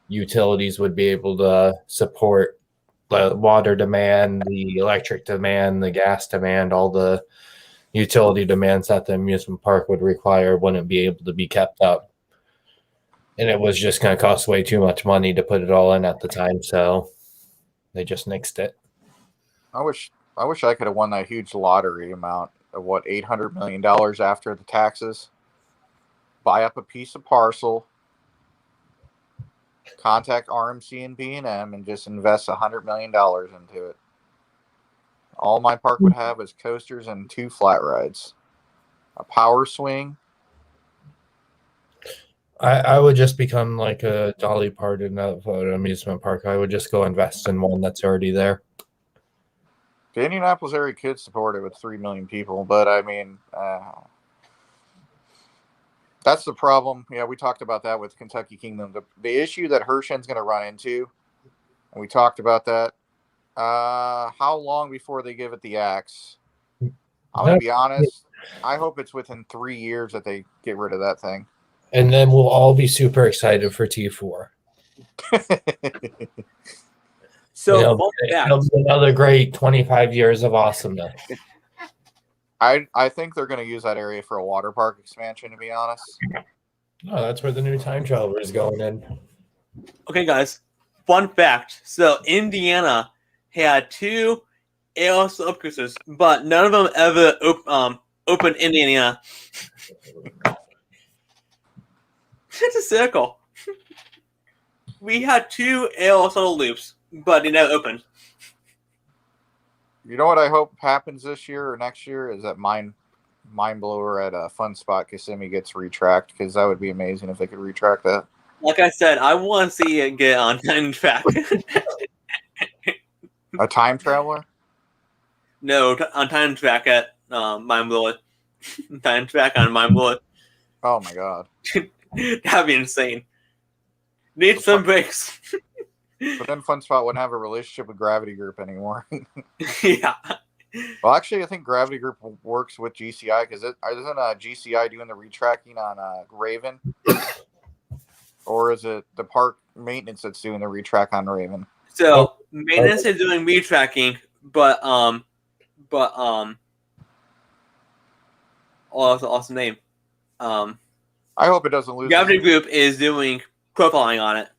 utilities would be able to support the water demand, the electric demand, the gas demand, all the utility demands that the amusement park would require wouldn't be able to be kept up. And it was just going to cost way too much money to put it all in at the time, so they just nixed it. I wish I could have won that huge lottery amount of what, $800 million after the taxes. Buy up a piece of parcel, contact RMC and B&M, and just invest $100 million into it. All my park would have is coasters and 2 flat rides, a power swing. I would just become like a Dolly Parton of an amusement park. I would just go invest in one that's already there. The Indianapolis area could support it with 3 million people, but I mean, that's the problem. Yeah, we talked about that with Kentucky Kingdom. The issue that Hershen's going to run into, and we talked about that. How long before they give it the axe? I'm going to be honest. I hope it's within 3 years that they get rid of that thing. And then we'll all be super excited for T4. So, It'll be another great 25 years of awesomeness. I think they're going to use that area for a water park expansion, to be honest. Oh, that's where the new time traveler is going in. okay, guys, fun fact. So, Indiana had 2 ALS subcoasters, but none of them ever opened in Indiana. It's a circle. We had 2 ALS shuttle loops, but they never opened. You know what I hope happens this year or next year is that Mind Blower at Fun Spot Kissimmee gets retracked, because that would be amazing if they could retract that. Like I said, I want to see it get on track. A time traveler? No, on Time Track at Mind Blower. Time Track on Mind Blower. Oh my god. That'd be insane. Need some breaks. But then Fun Spot wouldn't have a relationship with Gravity Group anymore. Yeah. Well, actually, I think Gravity Group works with GCI because isn't GCI doing the retracking on Raven, or is it the park maintenance that's doing the retrack on Raven? So maintenance is doing retracking, but oh, that's an awesome name. I hope it doesn't lose. Gravity Group is doing profiling on it.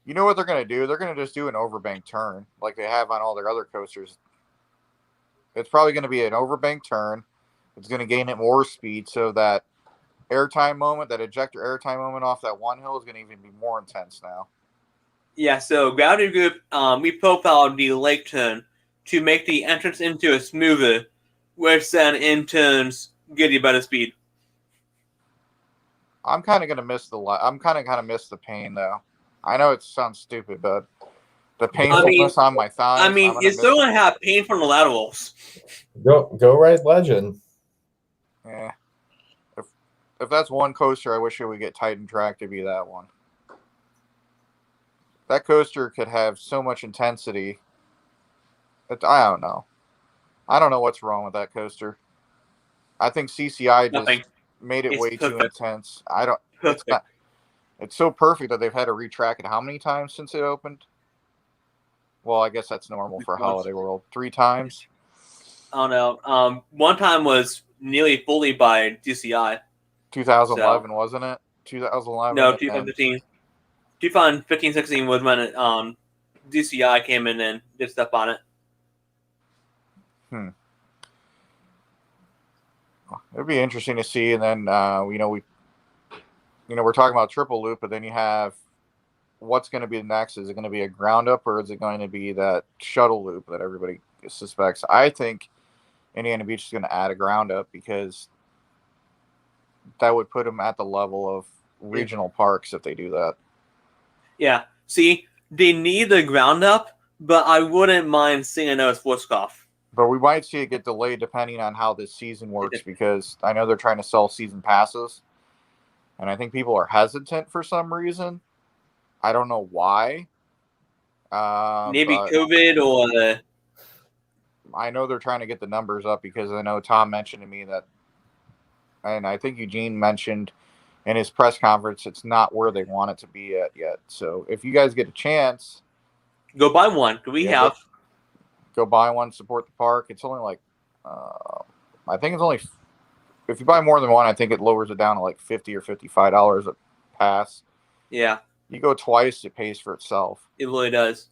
You know what they're going to do? They're going to just do an overbank turn like they have on all their other coasters. It's probably going to be an overbank turn. It's going to gain it more speed so that airtime moment, that ejector airtime moment off that one hill is going to even be more intense now. Yeah, so Gravity Group, we profiled the lake turn to make the entrance into a smoother, which then in turns get you better speed. I'm kind of going to miss miss the pain though. I know it sounds stupid, but the painfulness on my thighs. I mean, you're still going to have pain from the laterals. Go ride Legend. Yeah. If that's one coaster, I wish it would get Titan Track to be that one. That coaster could have so much intensity. I don't know. I don't know what's wrong with that coaster. I think CCI just made it way too intense. It's not. It's so perfect that they've had to retrack it how many times since it opened? Well, I guess that's normal for Holiday World. 3 times? I don't know. One time was nearly fully by GCI. 2011, wasn't it? 2011? No, 2015. 2015, 16 was when DCI came in and did stuff on it. It'd be interesting to see. And then, we're talking about triple loop, but then you have what's going to be next. Is it going to be a ground up or is it going to be that shuttle loop that everybody suspects? I think Indiana Beach is going to add a ground up because that would put them at the level of regional parks if they do that. Yeah. See, they need the ground up, but I wouldn't mind seeing another Schwarzkopf. But we might see it get delayed depending on how this season works because I know they're trying to sell season passes. And I think people are hesitant for some reason. I don't know why. Maybe COVID or... I know they're trying to get the numbers up because I know Tom mentioned to me that, and I think Eugene mentioned in his press conference, it's not where they want it to be at yet. So if you guys get a chance... Go buy one. Go buy one, support the park. It's only like, I think it's only... If you buy more than one, I think it lowers it down to like $50 or $55 a pass. Yeah. You go twice, it pays for itself. It really does.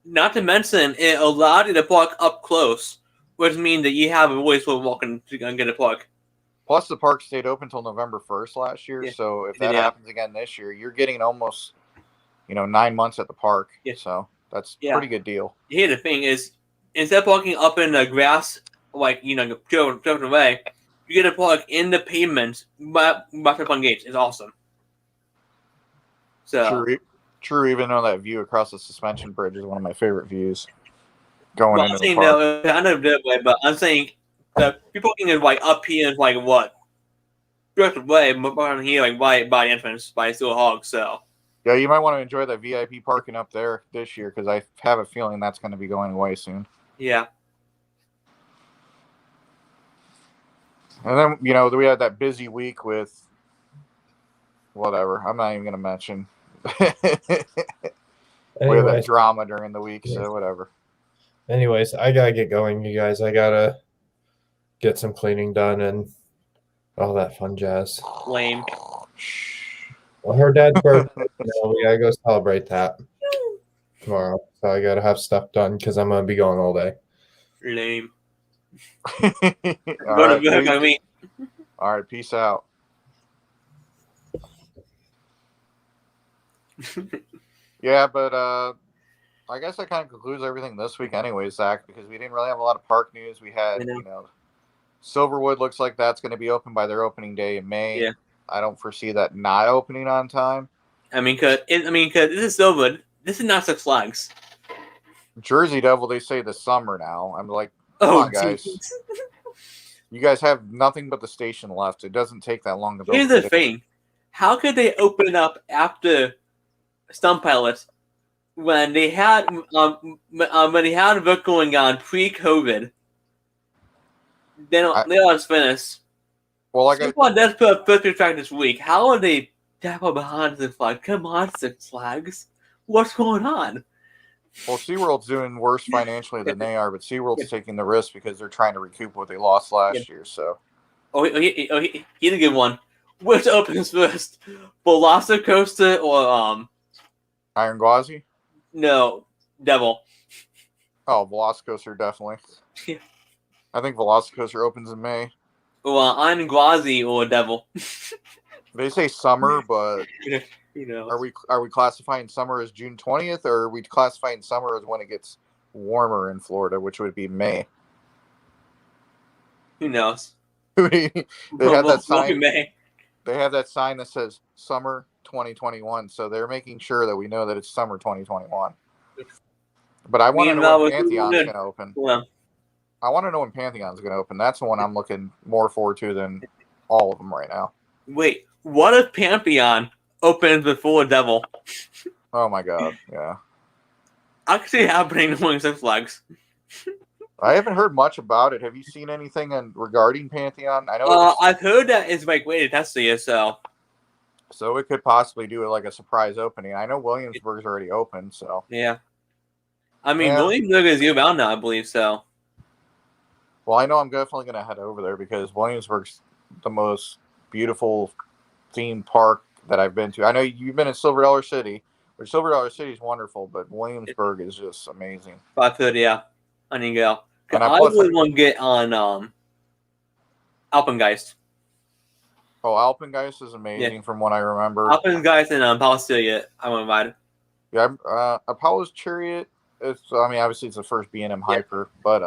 Not to mention, it allowed you to park up close, which means that you have a ways for walking to get a park. Plus, the park stayed open until November 1st last year. So if that happens again this year, you're getting almost, 9 months at the park. Yeah. So that's a pretty good deal. Here, the thing is, instead of parking up in the grass, driven away, you get to park in the pavement by Fun Gates. It's awesome. So True, even though that view across the suspension bridge is one of my favorite views. Going into the park. No, I know that way, but I'm saying the people looking at up here is what? Direct away, but down here by the entrance by Steel Hog. So yeah, you might want to enjoy that VIP parking up there this year because I have a feeling that's going to be going away soon. Yeah. And then we had that busy week with whatever. I'm not even going to mention. We had that drama during the week, so whatever. Anyways, I gotta get going, you guys. I gotta get some cleaning done and all that fun jazz. Lame. Well, her dad's birthday, we gotta go celebrate that tomorrow. So I gotta have stuff done because I'm gonna be gone all day. Lame. All right, peace out. Yeah, but I guess that kind of concludes everything this week anyway, Zach, because we didn't really have a lot of park news. We had, Silverwood looks like that's going to be open by their opening day in May. Yeah. I don't foresee that not opening on time. Cause this is Silverwood. This is not Six Flags. Jersey Devil, they say this summer now. I'm like, Oh, on, guys. geez. You guys have nothing but the station left. It doesn't take that long to build. Here's the thing: how could they open up after Stunt Pilot when they had work going on pre-COVID? They don't finish. Well, like People on Death put first track this week. How are they that far behind Six Flags? Come on, Six Flags. What's going on? well, SeaWorld's doing worse financially than they are, but SeaWorld's taking the risk because they're trying to recoup what they lost last year. So, Here's a good one. Which opens first, Velocicoaster or Iron Gwazi? no, Devil? Oh, Velocicoaster definitely. Yeah. I think Velocicoaster opens in May. Or Iron Gwazi or Devil? They say summer, but You know. are we classifying summer as June 20th, or are we classifying summer as when it gets warmer in Florida, which would be May? Who knows? They have that sign. May. They have that sign that says summer 2021, so they're making sure that we know that it's summer 2021. But I want to know when Pantheon's going to open. Well, I want to know when Pantheon's going to open. That's the one I'm looking more forward to than all of them right now. wait, what if Pantheon opens before Devil? Oh my god, yeah. Actually happening among Six Flags. I haven't heard much about it. Have you seen anything regarding Pantheon? I know. I've heard that it's like way to test the so it could possibly do it like a surprise opening. I know Williamsburg's already open, so yeah. I mean, Yeah. Williamsburg is year bound now, I believe so. well, I know I'm definitely going to head over there because Williamsburg's the most beautiful theme park that I've been to. I know you've been in Silver Dollar City, which Silver Dollar City is wonderful, but Williamsburg is just amazing. 5:30, yeah. I need to go. And I really want to get on Alpengeist. Oh, Alpengeist is amazing from what I remember. Alpengeist and Palestine, I want to ride. Yeah, Apollo's Chariot. Obviously it's the first B&M Hyper, but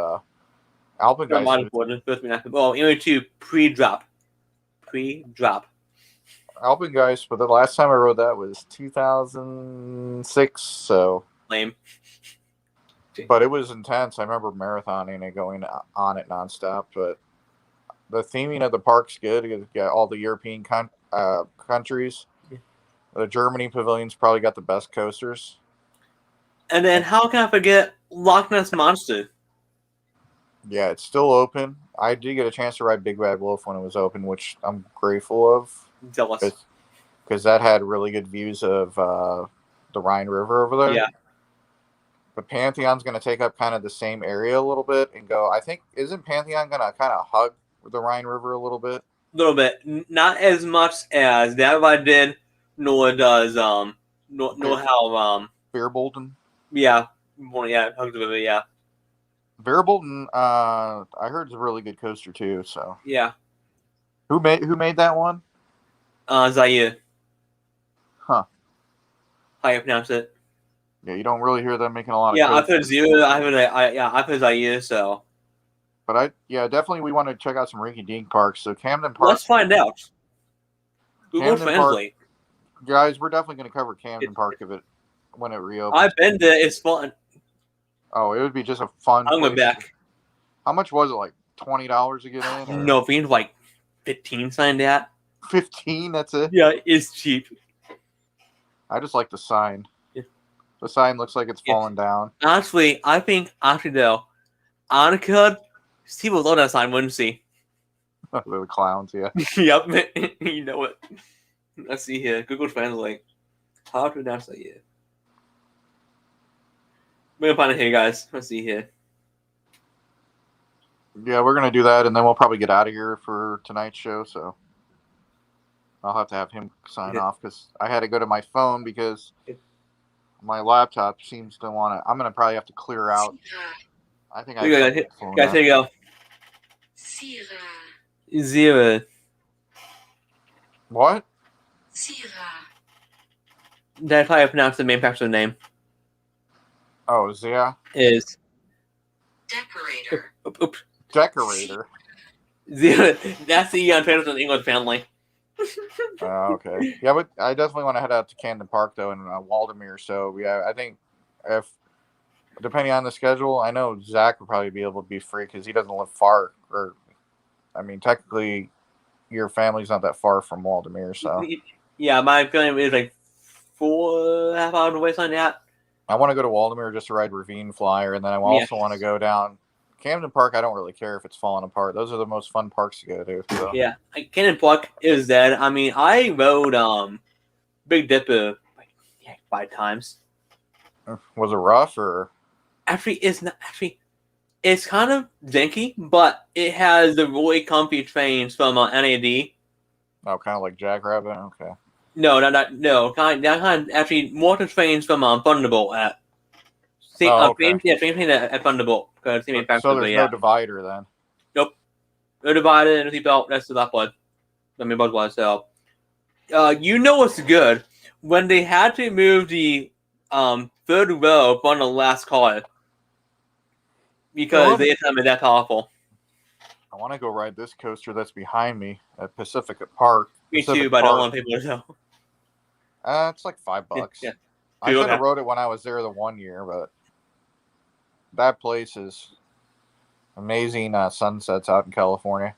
Alpengeist. Well, only two pre-drop. Alpengeist, but the last time I rode that was 2006, so Lame. but it was intense. I remember marathoning and going on it nonstop. But the theming of the park's good. You got all the European countries. The Germany pavilion's probably got the best coasters. And then how can I forget Loch Ness Monster? Yeah, it's still open. I did get a chance to ride Big Bad Wolf when it was open, which I'm grateful of. Jealous. Because that had really good views of the Rhine River over there. Yeah. But Pantheon's going to take up kind of the same area a little bit and go. I think isn't Pantheon going to kind of hug the Rhine River a little bit? A little bit, not as much as Davide did, nor does nor how Beerbolton. yeah, well, yeah, hugs with it, yeah, Beerbolton. I heard is a really good coaster too. So yeah. who made that one? Zaire. Huh. How you pronounce it? Yeah, you don't really hear them making a lot of. Yeah, I've coasters. heard Zaire. I've heard Zaire. So. But definitely we want to check out some rinky dink parks. So Camden Park. Let's find out. Google Camden Translate. Guys, we're definitely going to cover Camden Park when it reopens. I've been there. It's fun. Oh, it would be just a fun. I'm going back. How much was it? Like $20 to get in? Or? No, if you like 15 signed at. 15. That's it. Yeah, it's cheap. I just like the sign. Yeah. The sign looks like it's falling down. Honestly, I think though, Annika, Steve will love that sign, wouldn't she? The clowns, yeah. Yep, you know it. Let's see here. Google Translate. How to pronounce that here? We're gonna find it here, guys. Let's see here. Yeah, we're gonna do that, and then we'll probably get out of here for tonight's show. So I'll have to have him sign off because I had to go to my phone because my laptop seems to want to. I'm gonna probably have to clear out. I think I. Guys, here you go. Zero. What? That's how I pronounce the manufacturer's name. Oh, Zia? Is Decorator. Oops. Decorator. Zia. That's the Translate English family. Okay. Yeah, but I definitely want to head out to Camden Park though, and Waldemere. So yeah, I think if depending on the schedule, I know Zach would probably be able to be free because he doesn't live far. Or, I mean, technically, your family's not that far from Waldemere, so Yeah, my feeling is like 4.5 hours away, something like that. I want to go to Waldemere just to ride Ravine Flyer, and then I also want to go down Camden Park. I don't really care if it's falling apart. Those are the most fun parks to go to. So. Yeah, Cannon Park is dead. I mean, I rode Big Dipper like 5 times. Was it rough or? Actually, it's not. Actually, it's kind of janky, but it has the really comfy trains from NAD. Oh, kind of like Jackrabbit. Okay. No, no. Kind of actually more the trains from Thunderbolt at. Okay. Same thing at Thunderbolt. So there's no divider then. Nope. No divider and a seatbelt. That's the left one. I mean, both ones. So, you know what's good when they had to move the third row from the last car because the time is that powerful. I want to go ride this coaster that's behind me at Pacifica Park. Me too, but I don't want people to know. It's like $5. Yeah. I should have rode it when I was there the one year, but that place is amazing sunsets out in California.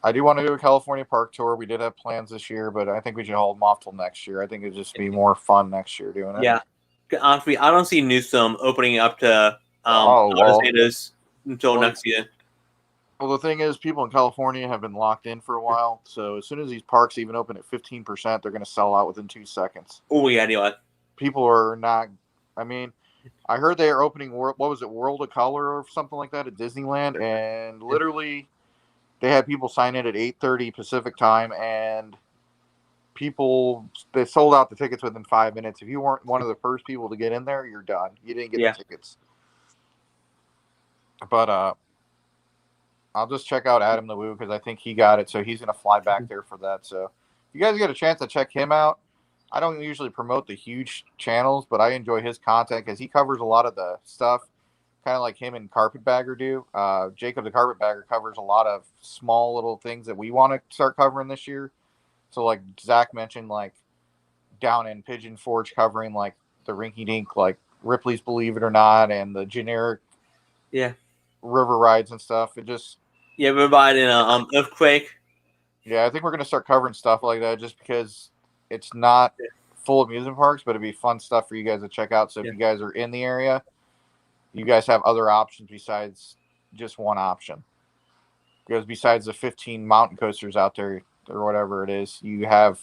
I do want to do a California park tour. We did have plans this year, but I think we should hold them off till next year. I think it'd just be more fun next year doing it. Yeah. Honestly, I don't see Newsom opening up to until next year. Well, the thing is, people in California have been locked in for a while, so as soon as these parks even open at 15%, they're going to sell out within 2 seconds. Oh, yeah, I know it. People are not. I mean, I heard they are opening, what was it, World of Color or something like that at Disneyland, and literally they had people sign in at 8:30 Pacific time, and they sold out the tickets within 5 minutes. If you weren't one of the first people to get in there, you're done. You didn't get the tickets. But I'll just check out Adam the Woo because I think he got it, so he's going to fly back there for that. So if you guys get a chance to check him out, I don't usually promote the huge channels, but I enjoy his content because he covers a lot of the stuff, kind of like him and Carpetbagger do. Jacob the Carpetbagger covers a lot of small little things that we want to start covering this year. So like Zach mentioned, like down in Pigeon Forge covering like the rinky-dink, like Ripley's Believe It or Not and the generic river rides and stuff. It just... Yeah, we're riding Earthquake. Yeah, I think we're going to start covering stuff like that just because it's not full amusement parks, but it'd be fun stuff for you guys to check out. So if you guys are in the area, you guys have other options besides just one option. Because besides the 15 mountain coasters out there or whatever it is, you have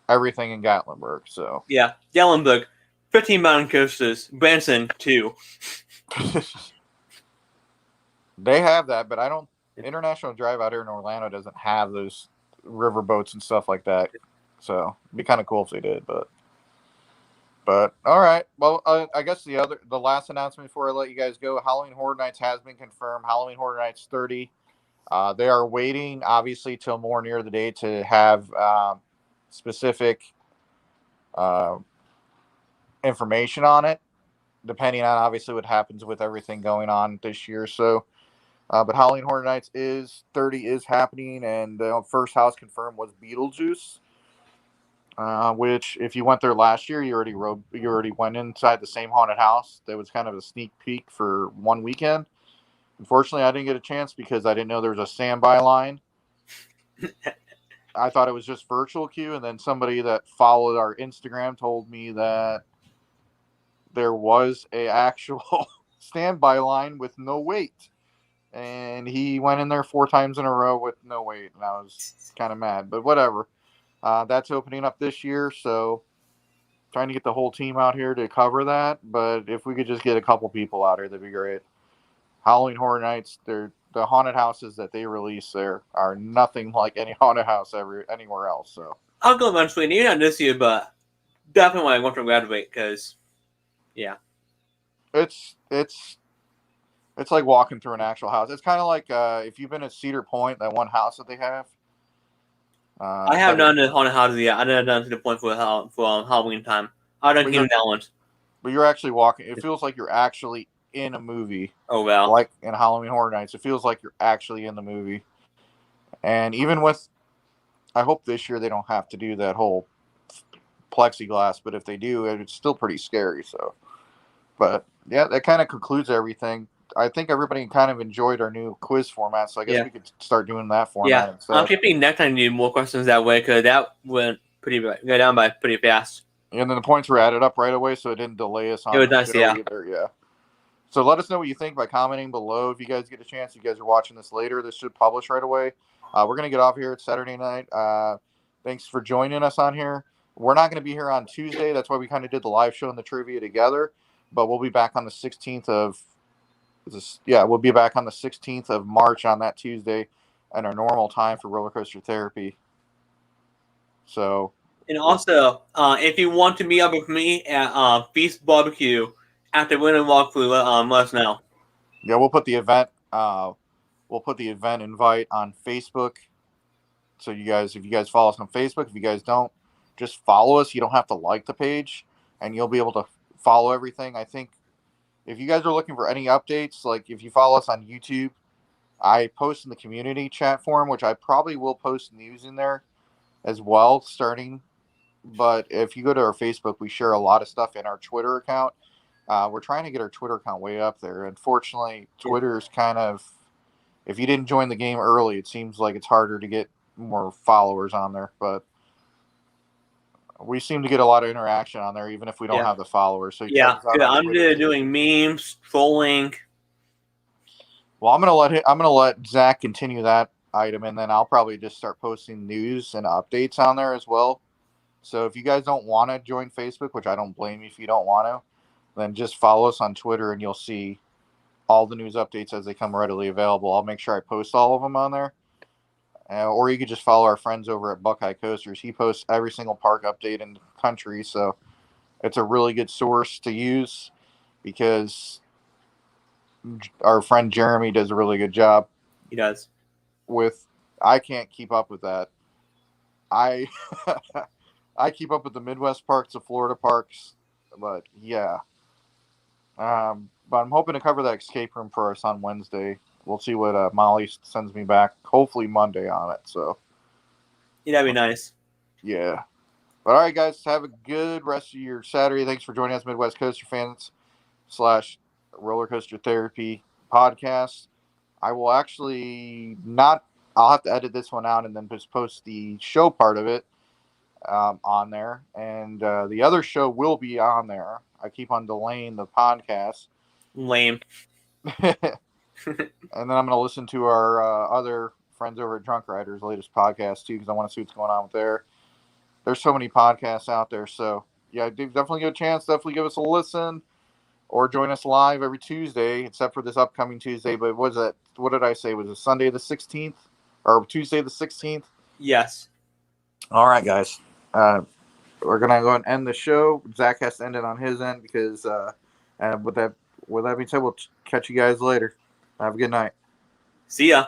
everything in Gatlinburg. So yeah, Gatlinburg, 15 mountain coasters, Branson 2. They have that, but I don't. International Drive out here in Orlando doesn't have those river boats and stuff like that. So it'd be kind of cool if they did, but all right. Well, I guess the last announcement before I let you guys go, Halloween Horror Nights has been confirmed. Halloween Horror Nights 30. They are waiting, obviously, till more near the date to have specific information on it, depending on obviously what happens with everything going on this year. So. But Halloween Horror Nights 30 is happening, and the first house confirmed was Beetlejuice, which if you went there last year, you already went inside the same haunted house. That was kind of a sneak peek for one weekend. Unfortunately, I didn't get a chance because I didn't know there was a standby line. I thought it was just virtual queue, and then somebody that followed our Instagram told me that there was a actual standby line with no wait. And he went in there 4 times in a row with no wait, and I was kind of mad. But whatever. That's opening up this year, so trying to get the whole team out here to cover that. But if we could just get a couple people out here, that'd be great. Halloween Horror Nights, the haunted houses that they release there are nothing like any haunted house anywhere else. So I'll go eventually. Maybe not this year, but definitely when I want to graduate, because it's like walking through an actual house. It's kind of like if you've been at Cedar Point, that one house that they have. I have done the haunted houses yet. I didn't done to the point for Halloween time. I done Kingdom Island. But you're actually walking. It feels like you're actually in a movie. Oh well. Like in Halloween Horror Nights, it feels like you're actually in the movie. And even with, I hope this year they don't have to do that whole plexiglass. But if they do, it's still pretty scary. So But yeah, that kind of concludes everything. I think everybody kind of enjoyed our new quiz format, so I guess Yeah. we could start doing that format Yeah, instead. I'm keeping next time to do more questions that way because that went go down by pretty fast. And then the points were added up right away, so it didn't delay us on It was the nice, show yeah. either. Yeah. So let us know what you think by commenting below. If you guys get a chance, you guys are watching this later. This should publish right away. We're gonna get off here. It's Saturday night. Thanks for joining us on here. We're not gonna be here on Tuesday. That's why we kind of did the live show and the trivia together. But we'll be back on the 16th of we'll be back on the 16th of March on that Tuesday at our normal time for Roller Coaster Therapy. So, And also, if you want to meet up with me at Feast Barbecue after winter walkthrough, let us know. yeah, we'll put the event invite on Facebook. So you guys, if you guys follow us on Facebook, if you guys don't, just follow us. You don't have to like the page, and you'll be able to follow everything. I think if you guys are looking for any updates, like if you follow us on YouTube, I post in the community chat forum, which I probably will post news in there as well starting. But if you go to our Facebook, we share a lot of stuff in our Twitter account. We're trying to get our Twitter account way up there. Unfortunately, Twitter's kind of, if you didn't join the game early, it seems like it's harder to get more followers on there. But we seem to get a lot of interaction on there, even if we don't have the followers. So yeah, I'm doing memes, trolling. Well, I'm gonna let Zach continue that item, and then I'll probably just start posting news and updates on there as well. So if you guys don't want to join Facebook, which I don't blame you if you don't want to, then just follow us on Twitter, and you'll see all the news updates as they come readily available. I'll make sure I post all of them on there. Or you could just follow our friends over at Buckeye Coasters. He posts every single park update in the country, so it's a really good source to use because our friend Jeremy does a really good job. He does. I can't keep up with that. I keep up with the Midwest parks, the Florida parks, but yeah. But I'm hoping to cover that escape room for us on Wednesday. We'll see what Molly sends me back. Hopefully Monday on it. So yeah, that'd be nice. Yeah. But all right, guys, have a good rest of your Saturday. Thanks for joining us, Midwest Coaster fans / Roller Coaster Therapy podcast. I will actually not. I'll have to edit this one out and then just post the show part of it on there, and the other show will be on there. I keep on delaying the podcast. Lame. And then I'm going to listen to our other friends over at Drunk Riders' latest podcast too, because I want to see what's going on with there. There's so many podcasts out there, so yeah, definitely give a chance. Definitely give us a listen, or join us live every Tuesday, except for this upcoming Tuesday. But what did I say? Was it Sunday the 16th or Tuesday the 16th? Yes. All right, guys. We're gonna go and end the show. Zach has to end it on his end because, and with that being said, we'll catch you guys later. Have a good night. See ya.